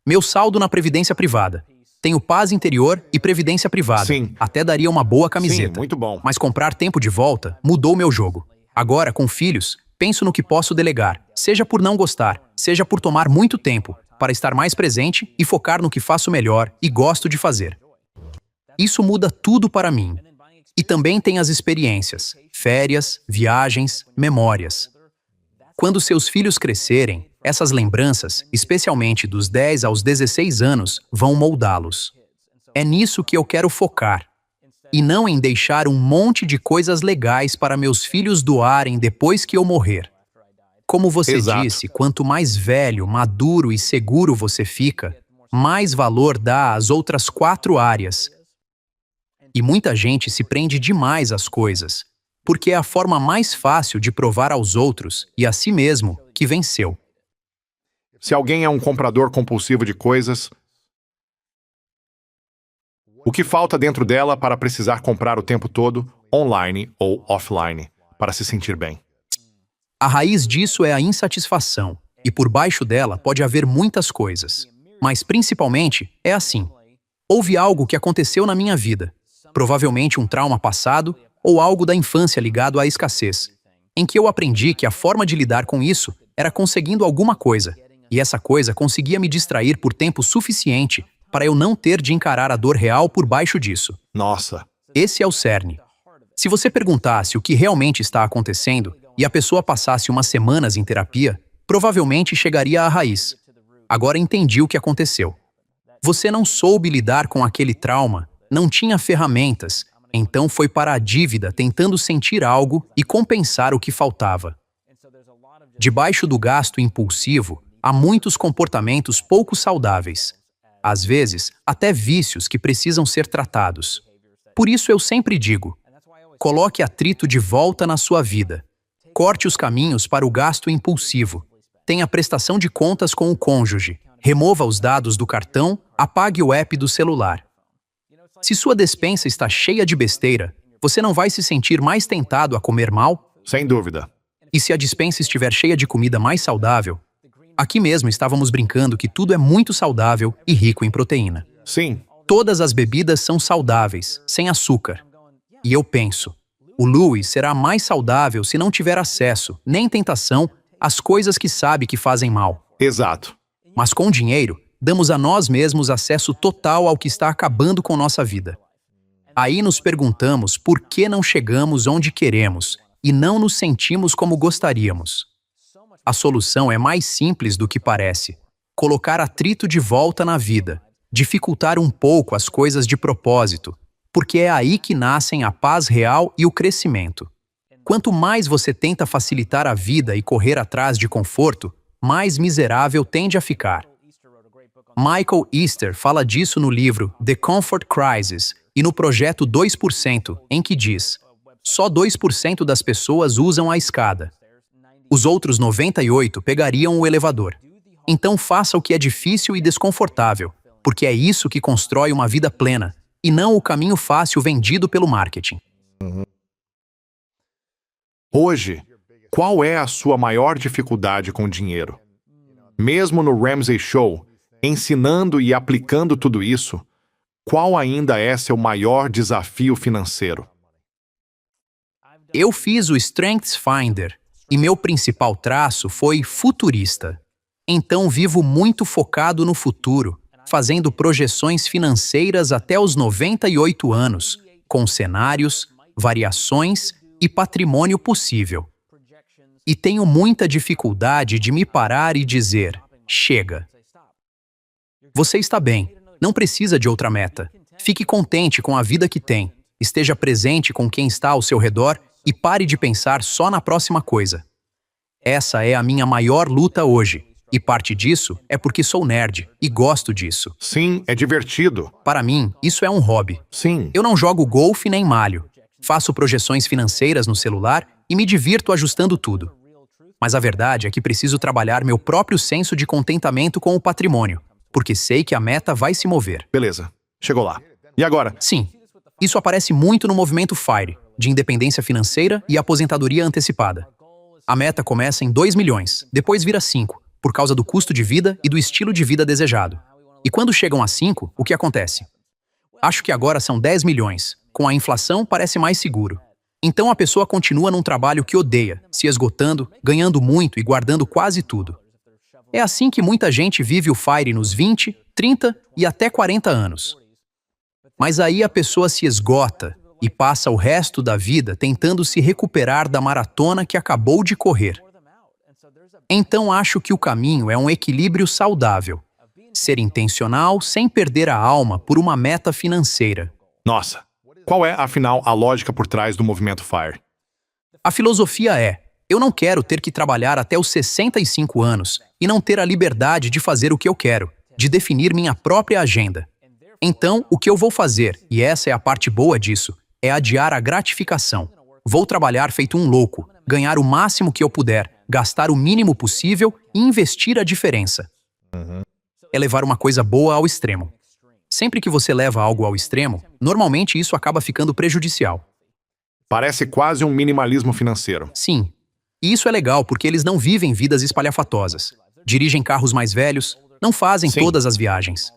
Meu saldo na previdência privada. Tenho paz interior e previdência privada. Sim. Até daria uma boa Sim, camiseta. muito bom. Mas comprar tempo de volta mudou meu jogo. Agora, com filhos, penso no que posso delegar, seja por não gostar, seja por tomar muito tempo, para estar mais presente e focar no que faço melhor e gosto de fazer. Isso muda tudo para mim. E também tem as experiências, férias, viagens, memórias. Quando seus filhos crescerem, essas lembranças, especialmente dos 10 aos 16 anos, vão moldá-los. É nisso que eu quero focar. E não em deixar um monte de coisas legais para meus filhos doarem depois que eu morrer. Como você Exato. disse, quanto mais velho, maduro e seguro você fica, mais valor dá às outras 4 áreas. E muita gente se prende demais às coisas, porque é a forma mais fácil de provar aos outros e a si mesmo que venceu. Se alguém é um comprador compulsivo de coisas, o que falta dentro dela para precisar comprar o tempo todo, online ou offline, para se sentir bem? A raiz disso é a insatisfação, e por baixo dela pode haver muitas coisas. Mas principalmente é assim. Houve algo que aconteceu na minha vida, provavelmente um trauma passado ou algo da infância ligado à escassez, em que eu aprendi que a forma de lidar com isso era conseguindo alguma coisa, e essa coisa conseguia me distrair por tempo suficiente para eu não ter de encarar a dor real por baixo disso. Nossa, Esse é o cerne. Se você perguntasse o que realmente está acontecendo e a pessoa passasse umas semanas em terapia, provavelmente chegaria à raiz. Agora entendi o que aconteceu. Você não soube lidar com aquele trauma, não tinha ferramentas, então foi para a dívida tentando sentir algo e compensar o que faltava. Debaixo do gasto impulsivo, há muitos comportamentos pouco saudáveis. Às vezes, até vícios que precisam ser tratados. Por isso eu sempre digo, coloque atrito de volta na sua vida. Corte os caminhos para o gasto impulsivo. Tenha prestação de contas com o cônjuge. Remova os dados do cartão, apague o app do celular. Se sua despensa está cheia de besteira, você não vai se sentir mais tentado a comer mal? sem dúvida. E se a despensa estiver cheia de comida mais saudável? Aqui mesmo estávamos brincando que tudo é muito saudável e rico em proteína. Sim, Todas as bebidas são saudáveis, sem açúcar. E eu penso, o Louis será mais saudável se não tiver acesso, nem tentação, às coisas que sabe que fazem mal. exato. Mas com dinheiro, damos a nós mesmos acesso total ao que está acabando com nossa vida. Aí nos perguntamos por que não chegamos onde queremos e não nos sentimos como gostaríamos. A solução é mais simples do que parece. Colocar atrito de volta na vida, dificultar um pouco as coisas de propósito, porque é aí que nascem a paz real e o crescimento. Quanto mais você tenta facilitar a vida e correr atrás de conforto, mais miserável tende a ficar. Michael Easter fala disso no livro The Comfort Crisis e no projeto 2%, em que diz: só 2% das pessoas usam a escada. Os outros 98 pegariam o elevador. Então faça o que é difícil e desconfortável, porque é isso que constrói uma vida plena, e não o caminho fácil vendido pelo marketing. Hoje, qual é a sua maior dificuldade com dinheiro? Mesmo no Ramsey Show, ensinando e aplicando tudo isso, qual ainda é seu maior desafio financeiro? Eu fiz o Strengths Finder, e meu principal traço foi futurista. Então vivo muito focado no futuro, fazendo projeções financeiras até os 98 anos, com cenários, variações e patrimônio possível. E tenho muita dificuldade de me parar e dizer, chega. Você está bem, não precisa de outra meta. Fique contente com a vida que tem, esteja presente com quem está ao seu redor e pare de pensar só na próxima coisa. Essa é a minha maior luta hoje, e parte disso é porque sou nerd e gosto disso. Sim, é divertido. Para mim, isso é um hobby. Sim. Eu não jogo golfe nem malho. Faço projeções financeiras no celular e me divirto ajustando tudo. Mas a verdade é que preciso trabalhar meu próprio senso de contentamento com o patrimônio, porque sei que a meta vai se mover. Beleza, chegou lá. E agora? Sim, isso aparece muito no movimento FIRE, de independência financeira e aposentadoria antecipada. A meta começa em 2 milhões, depois vira 5, por causa do custo de vida e do estilo de vida desejado. E quando chegam a 5, o que acontece? Acho que agora são 10 milhões. Com a inflação, parece mais seguro. Então a pessoa continua num trabalho que odeia, se esgotando, ganhando muito e guardando quase tudo. É assim que muita gente vive o FIRE nos 20, 30 e até 40 anos. Mas aí a pessoa se esgota e passa o resto da vida tentando se recuperar da maratona que acabou de correr. Então acho que o caminho é um equilíbrio saudável. Ser intencional sem perder a alma por uma meta financeira. Nossa, qual é, afinal, a lógica por trás do movimento FIRE? A filosofia é, eu não quero ter que trabalhar até os 65 anos e não ter a liberdade de fazer o que eu quero, de definir minha própria agenda. Então, o que eu vou fazer, e essa é a parte boa disso, é adiar a gratificação. Vou trabalhar feito um louco, ganhar o máximo que eu puder, gastar o mínimo possível e investir a diferença. É levar uma coisa boa ao extremo. Sempre que você leva algo ao extremo, normalmente isso acaba ficando prejudicial. Parece quase um minimalismo financeiro. Sim. E isso é legal porque eles não vivem vidas espalhafatosas. Dirigem carros mais velhos, não fazem Sim. todas as viagens.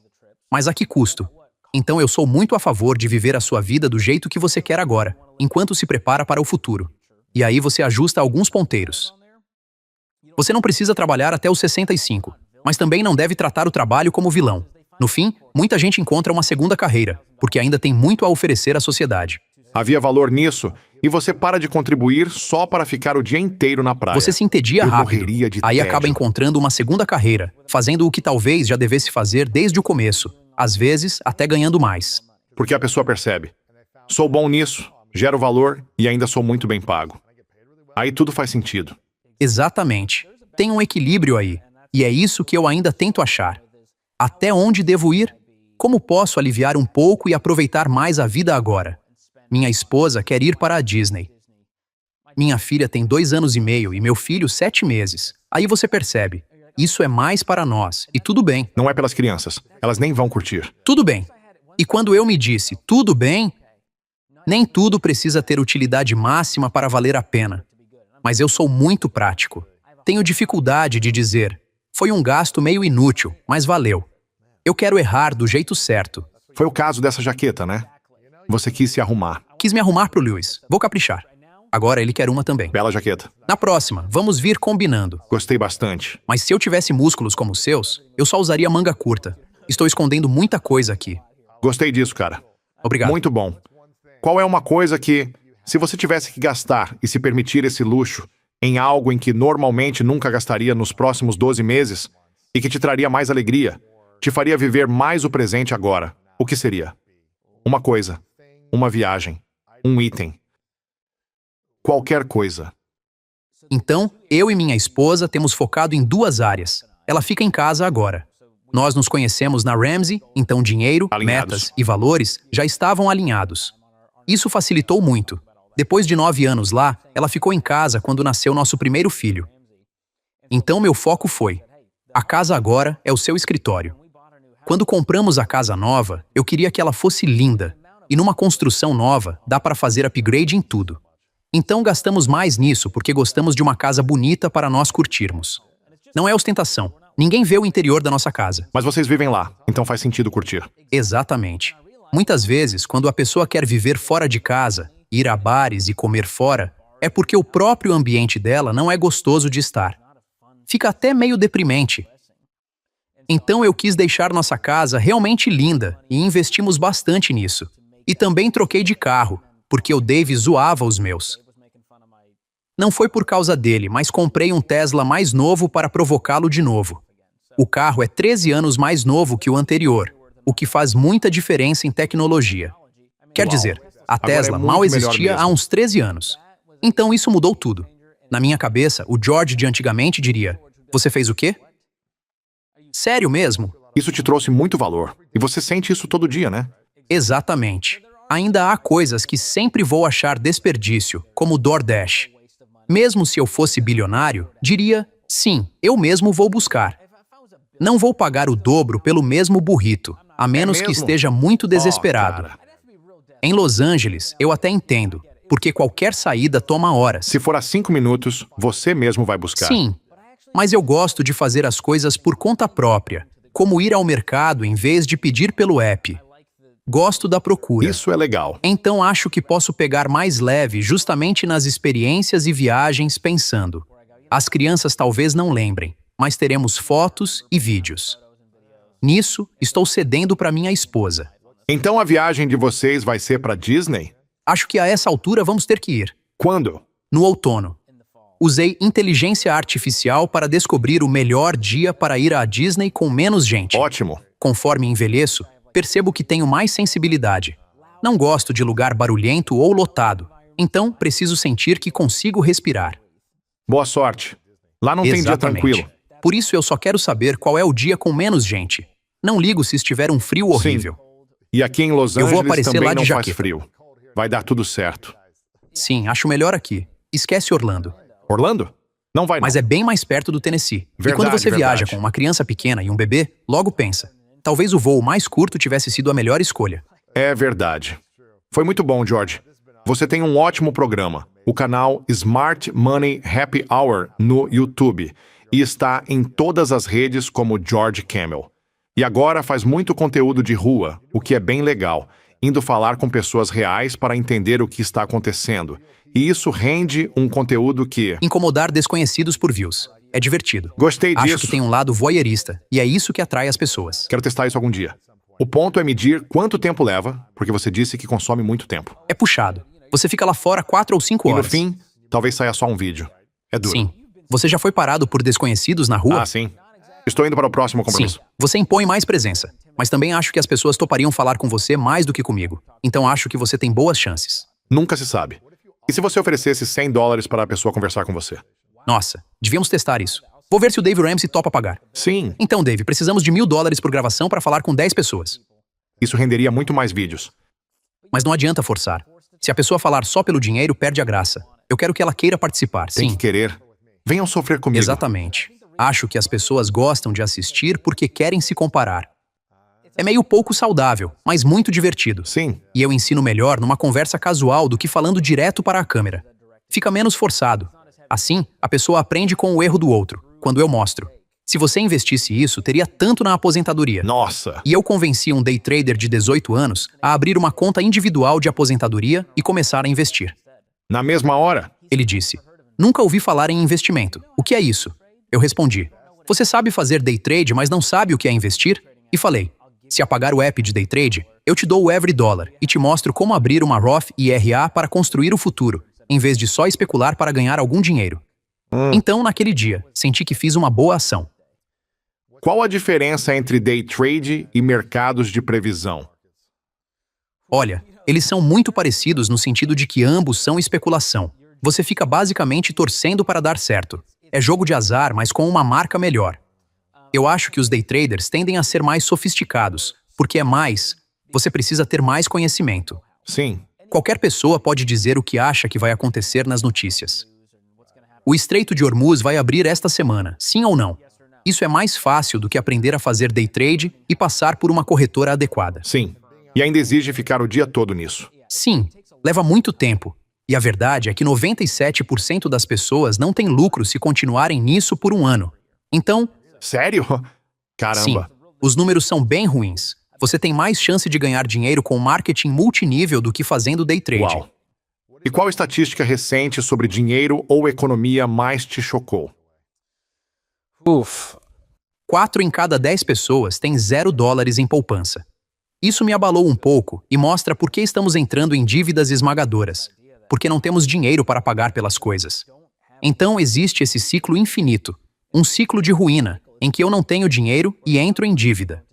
Mas a que custo? Então eu sou muito a favor de viver a sua vida do jeito que você quer agora, enquanto se prepara para o futuro. E aí você ajusta alguns ponteiros. Você não precisa trabalhar até os 65, mas também não deve tratar o trabalho como vilão. No fim, muita gente encontra uma segunda carreira, porque ainda tem muito a oferecer à sociedade. Havia valor nisso, e você para de contribuir só para ficar o dia inteiro na praia. Você se entedia Eu rápido, morreria de aí tédio. acaba encontrando uma segunda carreira, fazendo o que talvez já devesse fazer desde o começo, às vezes até ganhando mais. Porque a pessoa percebe. Sou bom nisso, gero valor e ainda sou muito bem pago. Aí tudo faz sentido. Exatamente. Tem um equilíbrio aí, e é isso que eu ainda tento achar. Até onde devo ir? Como posso aliviar um pouco e aproveitar mais a vida agora? Minha esposa quer ir para a Disney. Minha filha tem 2 anos e meio e meu filho 7 meses. Aí você percebe, isso é mais para nós, e tudo bem. Não é pelas crianças. Elas nem vão curtir. Tudo bem. E quando eu me disse, tudo bem, nem tudo precisa ter utilidade máxima para valer a pena. Mas eu sou muito prático. Tenho dificuldade de dizer, foi um gasto meio inútil, mas valeu. Eu quero errar do jeito certo. Foi o caso dessa jaqueta, né? Você quis se arrumar. Quis me arrumar pro Lewis. Vou caprichar. Agora ele quer uma também. Bela jaqueta. Na próxima, vamos vir combinando. Gostei bastante. Mas se eu tivesse músculos como os seus, eu só usaria manga curta. Estou escondendo muita coisa aqui. Gostei disso, cara. Obrigado. Muito bom. Qual é uma coisa que, se você tivesse que gastar e se permitir esse luxo em algo em que normalmente nunca gastaria nos próximos 12 meses e que te traria mais alegria, te faria viver mais o presente agora, o que seria? Uma coisa, uma viagem, um item. Qualquer coisa. Então, eu e minha esposa temos focado em 2 áreas. Ela fica em casa agora. Nós nos conhecemos na Ramsey, então dinheiro, Alinhados. metas e valores já estavam alinhados. Isso facilitou muito. Depois de 9 anos lá, ela ficou em casa quando nasceu nosso primeiro filho. Então meu foco foi: a casa agora é o seu escritório. Quando compramos a casa nova, eu queria que ela fosse linda. E numa construção nova, dá para fazer upgrade em tudo. Então gastamos mais nisso porque gostamos de uma casa bonita para nós curtirmos. Não é ostentação. Ninguém vê o interior da nossa casa. Mas vocês vivem lá, então faz sentido curtir. Exatamente. Muitas vezes, quando a pessoa quer viver fora de casa, ir a bares e comer fora, é porque o próprio ambiente dela não é gostoso de estar. Fica até meio deprimente. Então eu quis deixar nossa casa realmente linda e investimos bastante nisso. E também troquei de carro, porque o Dave zoava os meus. Não foi por causa dele, mas comprei um Tesla mais novo para provocá-lo de novo. O carro é 13 anos mais novo que o anterior, o que faz muita diferença em tecnologia. Quer dizer, a Tesla mal existia há uns 13 anos. Então isso mudou tudo. Na minha cabeça, o George de antigamente diria: "Você fez o quê? Sério mesmo?" Isso te trouxe muito valor. E você sente isso todo dia, né? Exatamente. Ainda há coisas que sempre vou achar desperdício, como o DoorDash. Mesmo se eu fosse bilionário, diria: sim, eu mesmo vou buscar. Não vou pagar o dobro pelo mesmo burrito, a menos que esteja muito desesperado. Cara. Em Los Angeles, eu até entendo, porque qualquer saída toma horas. Se for a 5 minutos, você mesmo vai buscar. Sim, mas eu gosto de fazer as coisas por conta própria, como ir ao mercado em vez de pedir pelo app. Gosto da procura. Isso é legal. Então acho que posso pegar mais leve justamente nas experiências e viagens pensando: as crianças talvez não lembrem, mas teremos fotos e vídeos. Nisso, estou cedendo para minha esposa. Então a viagem de vocês vai ser para Disney? Acho que a essa altura vamos ter que ir. Quando? No outono. Usei inteligência artificial para descobrir o melhor dia para ir à Disney com menos gente. Ótimo. Conforme envelheço, percebo que tenho mais sensibilidade. Não gosto de lugar barulhento ou lotado, então preciso sentir que consigo respirar. Boa sorte. Lá não tem dia tranquilo. Por isso eu só quero saber qual é o dia com menos gente. Não ligo se estiver um frio horrível. Sim. E aqui em Los Eu vou Angeles aparecer também lá de não faz jaqueta. frio. Vai dar tudo certo. Sim, acho melhor aqui. Esquece Orlando. Orlando? Não vai não. Mas é bem mais perto do Tennessee. E Verdade, quando você viaja verdade. com uma criança pequena e um bebê, logo pensa: talvez o voo mais curto tivesse sido a melhor escolha. É verdade. Foi muito bom, George. Você tem um ótimo programa, o canal Smart Money Happy Hour no YouTube, e está em todas as redes como George Camel. E agora faz muito conteúdo de rua, o que é bem legal, indo falar com pessoas reais para entender o que está acontecendo. E isso rende um conteúdo que... Incomodar desconhecidos por views. É divertido. Gostei Acho disso. que tem um lado voyeurista, e é isso que atrai as pessoas. Quero testar isso algum dia. O ponto é medir quanto tempo leva, porque você disse que consome muito tempo. É puxado. Você fica lá fora 4 ou 5 E no horas. fim, talvez saia só um vídeo. É duro. Sim. Você já foi parado por desconhecidos na rua? Ah, sim. Estou indo para o próximo Sim. compromisso. Você impõe mais presença. Mas também acho que as pessoas topariam falar com você mais do que comigo. Então acho que você tem boas chances. Nunca se sabe. E se você oferecesse $100 para a pessoa conversar com você? Nossa, devíamos testar isso. Vou ver se o Dave Ramsey topa pagar. Sim. Então, Dave, precisamos de $1.000 por gravação para falar com 10 pessoas. Isso renderia muito mais vídeos. Mas não adianta forçar. Se a pessoa falar só pelo dinheiro, perde a graça. Eu quero que ela queira participar, Tem sim. que querer. Venham sofrer comigo. Exatamente. Acho que as pessoas gostam de assistir porque querem se comparar. É meio pouco saudável, mas muito divertido. Sim. E eu ensino melhor numa conversa casual do que falando direto para a câmera. Fica menos forçado. Assim, a pessoa aprende com o erro do outro, quando eu mostro. Se você investisse isso, teria tanto na aposentadoria. Nossa. E eu convenci um day trader de 18 anos a abrir uma conta individual de aposentadoria e começar a investir. Na mesma hora? Ele disse: "Nunca ouvi falar em investimento. O que é isso?" Eu respondi: "Você sabe fazer day trade, mas não sabe o que é investir?" E falei: "Se apagar o app de day trade, eu te dou o Every Dollar e te mostro como abrir uma Roth IRA para construir o futuro, em vez de só especular para ganhar algum dinheiro." Então, naquele dia, senti que fiz uma boa ação. Qual a diferença entre day trade e mercados de previsão? Olha, eles são muito parecidos no sentido de que ambos são especulação. Você fica basicamente torcendo para dar certo. É jogo de azar, mas com uma marca melhor. Eu acho que os day traders tendem a ser mais sofisticados, porque você precisa ter mais conhecimento. Sim. Qualquer pessoa pode dizer o que acha que vai acontecer nas notícias. O Estreito de Hormuz vai abrir esta semana, sim ou não? Isso é mais fácil do que aprender a fazer day trade e passar por uma corretora adequada. Sim. E ainda exige ficar o dia todo nisso. Sim, leva muito tempo. E a verdade é que 97% das pessoas não têm lucro se continuarem nisso por um ano. Então, Sério? sim, Caramba. os números são bem ruins. Você tem mais chance de ganhar dinheiro com marketing multinível do que fazendo day trade. Uau. E qual estatística recente sobre dinheiro ou economia mais te chocou? 4 em cada 10 pessoas têm $0 em poupança. Isso me abalou um pouco e mostra por que estamos entrando em dívidas esmagadoras. Porque não temos dinheiro para pagar pelas coisas. Então existe esse ciclo infinito, um ciclo de ruína, em que eu não tenho dinheiro e entro em dívida.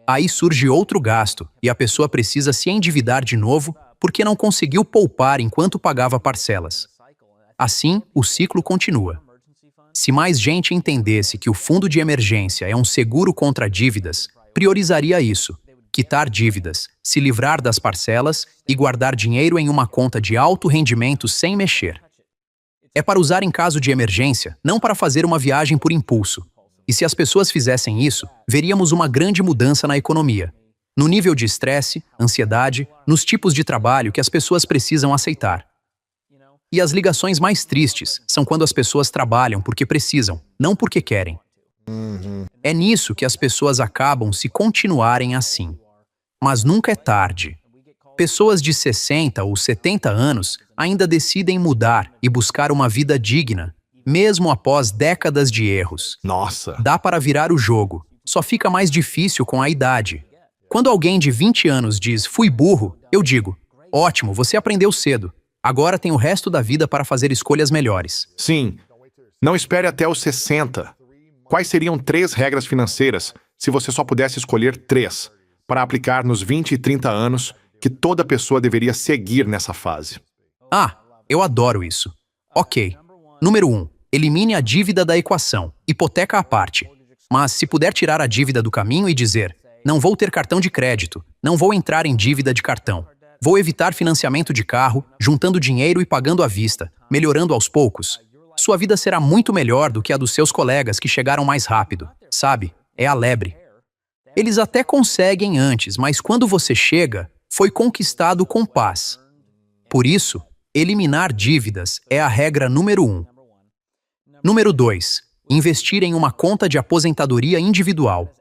Aí surge outro gasto e a pessoa precisa se endividar de novo porque não conseguiu poupar enquanto pagava parcelas. Assim, o ciclo continua. Se mais gente entendesse que o fundo de emergência é um seguro contra dívidas, priorizaria isso: quitar dívidas, se livrar das parcelas e guardar dinheiro em uma conta de alto rendimento sem mexer. É para usar em caso de emergência, não para fazer uma viagem por impulso. E se as pessoas fizessem isso, veríamos uma grande mudança na economia. No nível de estresse, ansiedade, nos tipos de trabalho que as pessoas precisam aceitar. E as ligações mais tristes são quando as pessoas trabalham porque precisam, não porque querem. É nisso que as pessoas acabam se continuarem assim. Mas nunca é tarde. Pessoas de 60 ou 70 anos ainda decidem mudar e buscar uma vida digna, mesmo após décadas de erros. Nossa. Dá para virar o jogo, só fica mais difícil com a idade. Quando alguém de 20 anos diz "fui burro", eu digo "ótimo, você aprendeu cedo. Agora tem o resto da vida para fazer escolhas melhores." Sim. Não espere até os 60. Quais seriam 3 regras financeiras, se você só pudesse escolher 3, para aplicar nos 20 e 30 anos que toda pessoa deveria seguir nessa fase? Ah, eu adoro isso. Ok. Número 1. Elimine a dívida da equação, hipoteca à parte. Mas se puder tirar a dívida do caminho e dizer "não vou ter cartão de crédito, não vou entrar em dívida de cartão, vou evitar financiamento de carro, juntando dinheiro e pagando à vista, melhorando aos poucos", sua vida será muito melhor do que a dos seus colegas que chegaram mais rápido. Sabe? É a lebre. Eles até conseguem antes, mas quando você chega, foi conquistado com paz. Por isso, eliminar dívidas é a regra número 1. Número 2. Investir em uma conta de aposentadoria individual.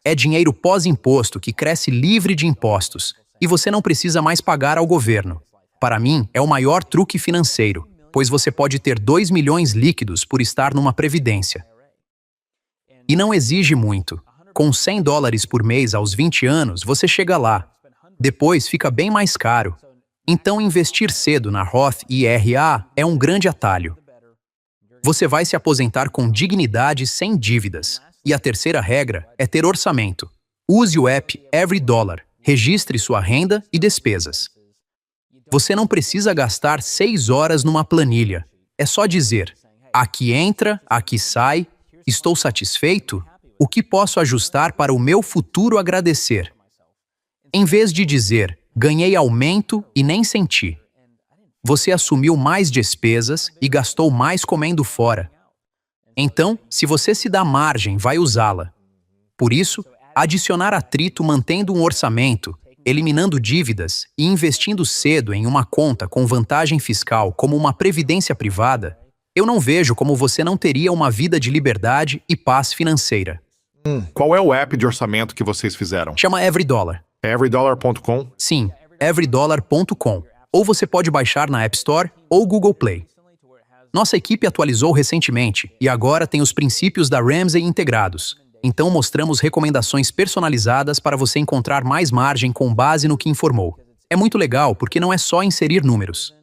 É dinheiro pós-imposto que cresce livre de impostos e você não precisa mais pagar ao governo. Para mim, é o maior truque financeiro, pois você pode ter 2 milhões líquidos por estar numa previdência. E não exige muito. Com $100 por mês aos 20 anos, você chega lá. Depois fica bem mais caro. Então investir cedo na Roth IRA é um grande atalho. Você vai se aposentar com dignidade sem dívidas. E a terceira regra é ter orçamento. Use o app EveryDollar. Registre sua renda e despesas. Você não precisa gastar 6 horas numa planilha. É só dizer: aqui entra, aqui sai, estou satisfeito? O que posso ajustar para o meu futuro agradecer? Em vez de dizer, ganhei aumento e nem senti. Você assumiu mais despesas e gastou mais comendo fora. Então, se você se dá margem, vai usá-la. Por isso, adicionar atrito mantendo um orçamento, eliminando dívidas e investindo cedo em uma conta com vantagem fiscal como uma previdência privada, eu não vejo como você não teria uma vida de liberdade e paz financeira. Qual é o app de orçamento que vocês fizeram? Chama EveryDollar. Everydollar.com? Sim, everydollar.com. Ou você pode baixar na App Store ou Google Play. Nossa equipe atualizou recentemente e agora tem os princípios da Ramsey integrados. Então mostramos recomendações personalizadas para você encontrar mais margem com base no que informou. É muito legal porque não é só inserir números.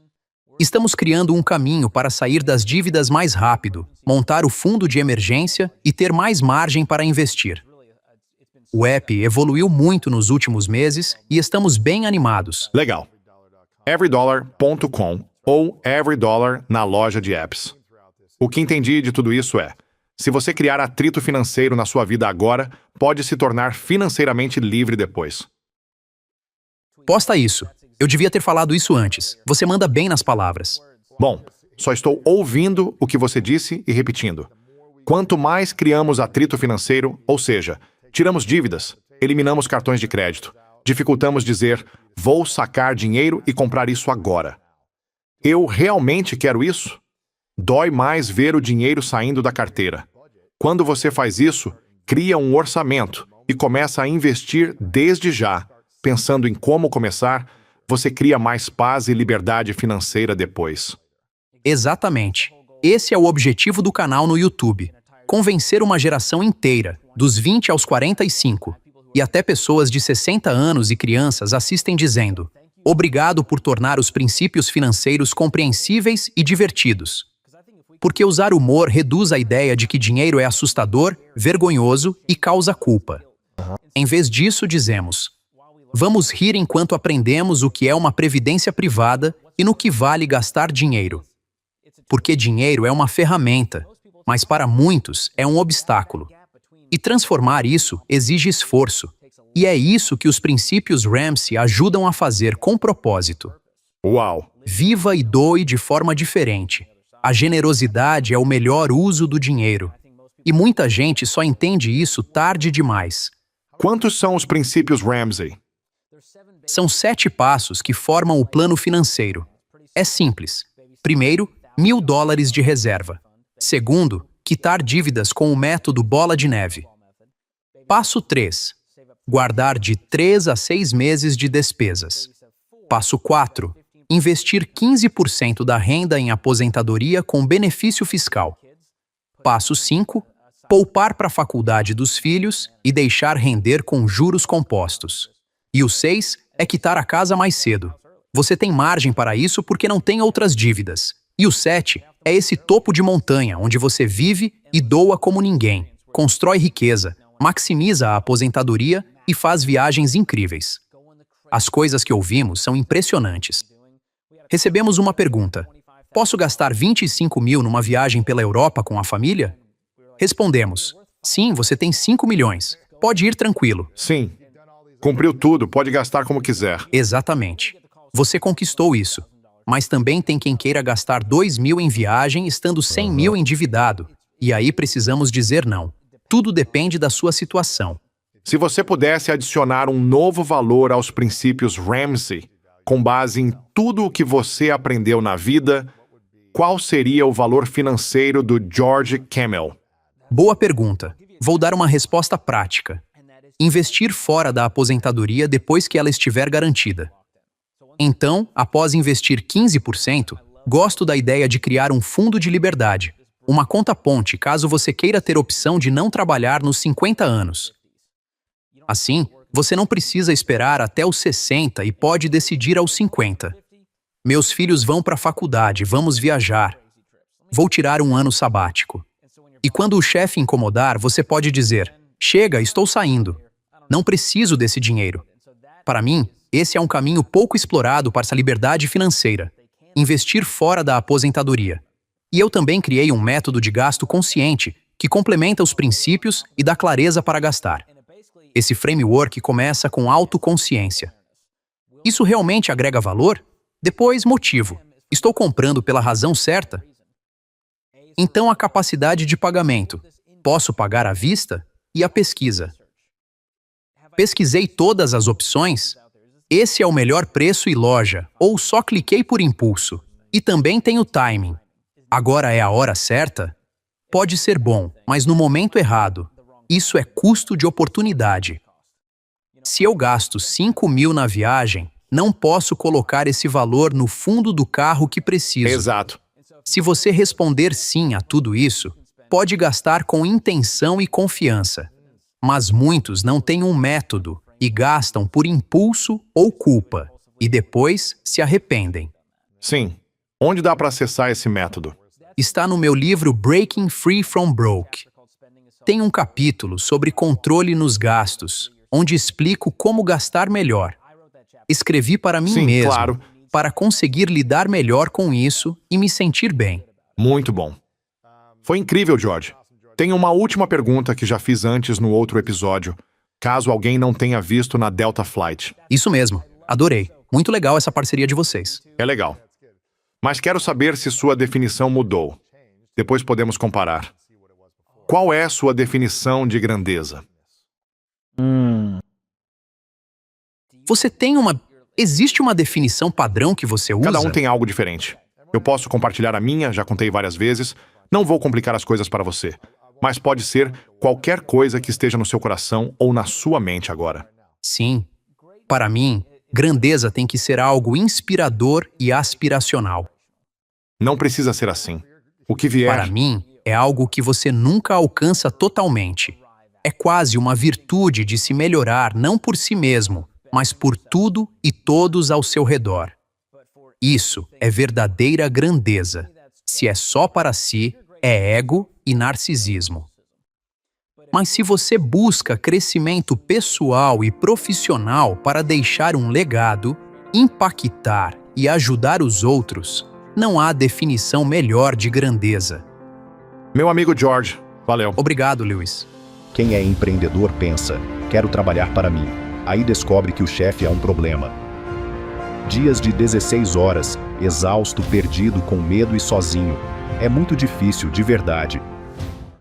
Estamos criando um caminho para sair das dívidas mais rápido, montar o fundo de emergência e ter mais margem para investir. O app evoluiu muito nos últimos meses e estamos bem animados. Legal. Everydollar.com ou Everydollar na loja de apps. O que entendi de tudo isso é: se você criar atrito financeiro na sua vida agora, pode se tornar financeiramente livre depois. Posta isso. Eu devia ter falado isso antes. Você manda bem nas palavras. Bom, Só estou ouvindo o que você disse e repetindo. Quanto mais criamos atrito financeiro, ou seja, tiramos dívidas, eliminamos cartões de crédito, dificultamos dizer, vou sacar dinheiro e comprar isso agora. Eu realmente quero isso? Dói mais ver o dinheiro saindo da carteira. Quando você faz isso, cria um orçamento e começa a investir desde já, pensando em como começar, você cria mais paz e liberdade financeira depois. Exatamente. Esse é o objetivo do canal no YouTube. Convencer uma geração inteira, dos 20 aos 45, e até pessoas de 60 anos e crianças assistem dizendo: obrigado por tornar os princípios financeiros compreensíveis e divertidos. Porque usar humor reduz a ideia de que dinheiro é assustador, vergonhoso e causa culpa. Em vez disso, dizemos: vamos rir enquanto aprendemos o que é uma previdência privada e no que vale gastar dinheiro. Porque dinheiro é uma ferramenta, mas para muitos é um obstáculo. E transformar isso exige esforço. E é isso que os princípios Ramsey ajudam a fazer com propósito. Uau! Viva e doe de forma diferente. A generosidade é o melhor uso do dinheiro. E muita gente só entende isso tarde demais. Quantos são os princípios Ramsey? São 7 passos que formam o plano financeiro. É simples. Primeiro, $1.000 de reserva. Segundo, quitar dívidas com o método bola de neve. Passo 3. Guardar de 3 a 6 meses de despesas. Passo 4. Investir 15% da renda em aposentadoria com benefício fiscal. Passo 5. Poupar para a faculdade dos filhos e deixar render com juros compostos. E o 6 é quitar a casa mais cedo. Você tem margem para isso porque não tem outras dívidas. E o 7 é esse topo de montanha onde você vive e doa como ninguém, constrói riqueza, maximiza a aposentadoria e faz viagens incríveis. As coisas que ouvimos são impressionantes. Recebemos uma pergunta: posso gastar 25 mil numa viagem pela Europa com a família? Respondemos: sim, você tem 5 milhões. Pode ir tranquilo. Sim. Cumpriu tudo, pode gastar como quiser. Exatamente. Você conquistou isso. Mas também tem quem queira gastar 2 mil em viagem estando 100 mil endividado. E aí precisamos dizer não. Tudo depende da sua situação. Se você pudesse adicionar um novo valor aos princípios Ramsey, com base em tudo o que você aprendeu na vida, qual seria o valor financeiro do George Kamel? Boa pergunta. Vou dar uma resposta prática. Investir fora da aposentadoria depois que ela estiver garantida. Então, após investir 15%, gosto da ideia de criar um fundo de liberdade, uma conta-ponte caso você queira ter opção de não trabalhar nos 50 anos. Assim, você não precisa esperar até os 60 e pode decidir aos 50. Meus filhos vão para a faculdade, vamos viajar. Vou tirar um ano sabático. E quando o chefe incomodar, você pode dizer: chega, estou saindo. Não preciso desse dinheiro. Para mim, esse é um caminho pouco explorado para essa liberdade financeira. Investir fora da aposentadoria. E eu também criei um método de gasto consciente que complementa os princípios e dá clareza para gastar. Esse framework começa com autoconsciência. Isso realmente agrega valor? Depois, motivo. Estou comprando pela razão certa? Então, a capacidade de pagamento. Posso pagar à vista? E a pesquisa. Pesquisei todas as opções? Esse é o melhor preço e loja, ou só cliquei por impulso. E também tem o timing. Agora é a hora certa? Pode ser bom, mas no momento errado. Isso é custo de oportunidade. Se eu gasto 5 mil na viagem, não posso colocar esse valor no fundo do carro que preciso. Exato. Se você responder sim a tudo isso, pode gastar com intenção e confiança. Mas muitos não têm um método e gastam por impulso ou culpa, e depois se arrependem. Sim. Onde dá para acessar esse método? Está no meu livro Breaking Free from Broke. Tem um capítulo sobre controle nos gastos, onde explico como gastar melhor. Escrevi para mim Sim, mesmo, claro. para conseguir lidar melhor com isso e me sentir bem. Muito bom. Foi incrível, George. Tenho uma última pergunta que já fiz antes no outro episódio, caso alguém não tenha visto na Delta Flight. Isso mesmo, adorei. Muito legal essa parceria de vocês. É legal. Mas quero saber se sua definição mudou. Depois podemos comparar. Qual é sua definição de grandeza? Você tem uma... Existe uma definição padrão que você usa? Cada um tem algo diferente. Eu posso compartilhar a minha, já contei várias vezes. Não vou complicar as coisas para você. Mas pode ser qualquer coisa que esteja no seu coração ou na sua mente agora. Sim. Para mim, grandeza tem que ser algo inspirador e aspiracional. Não precisa ser assim. O que vier... Para mim, é algo que você nunca alcança totalmente. É quase uma virtude de se melhorar não por si mesmo, mas por tudo e todos ao seu redor. Isso é verdadeira grandeza. Se é só para si, é ego e narcisismo. Mas se você busca crescimento pessoal e profissional para deixar um legado, impactar e ajudar os outros, não há definição melhor de grandeza. Meu amigo George, valeu. Obrigado, Lewis. Quem é empreendedor pensa, quero trabalhar para mim. Aí descobre que o chefe é um problema. Dias de 16 horas, exausto, perdido, com medo e sozinho. É muito difícil, de verdade.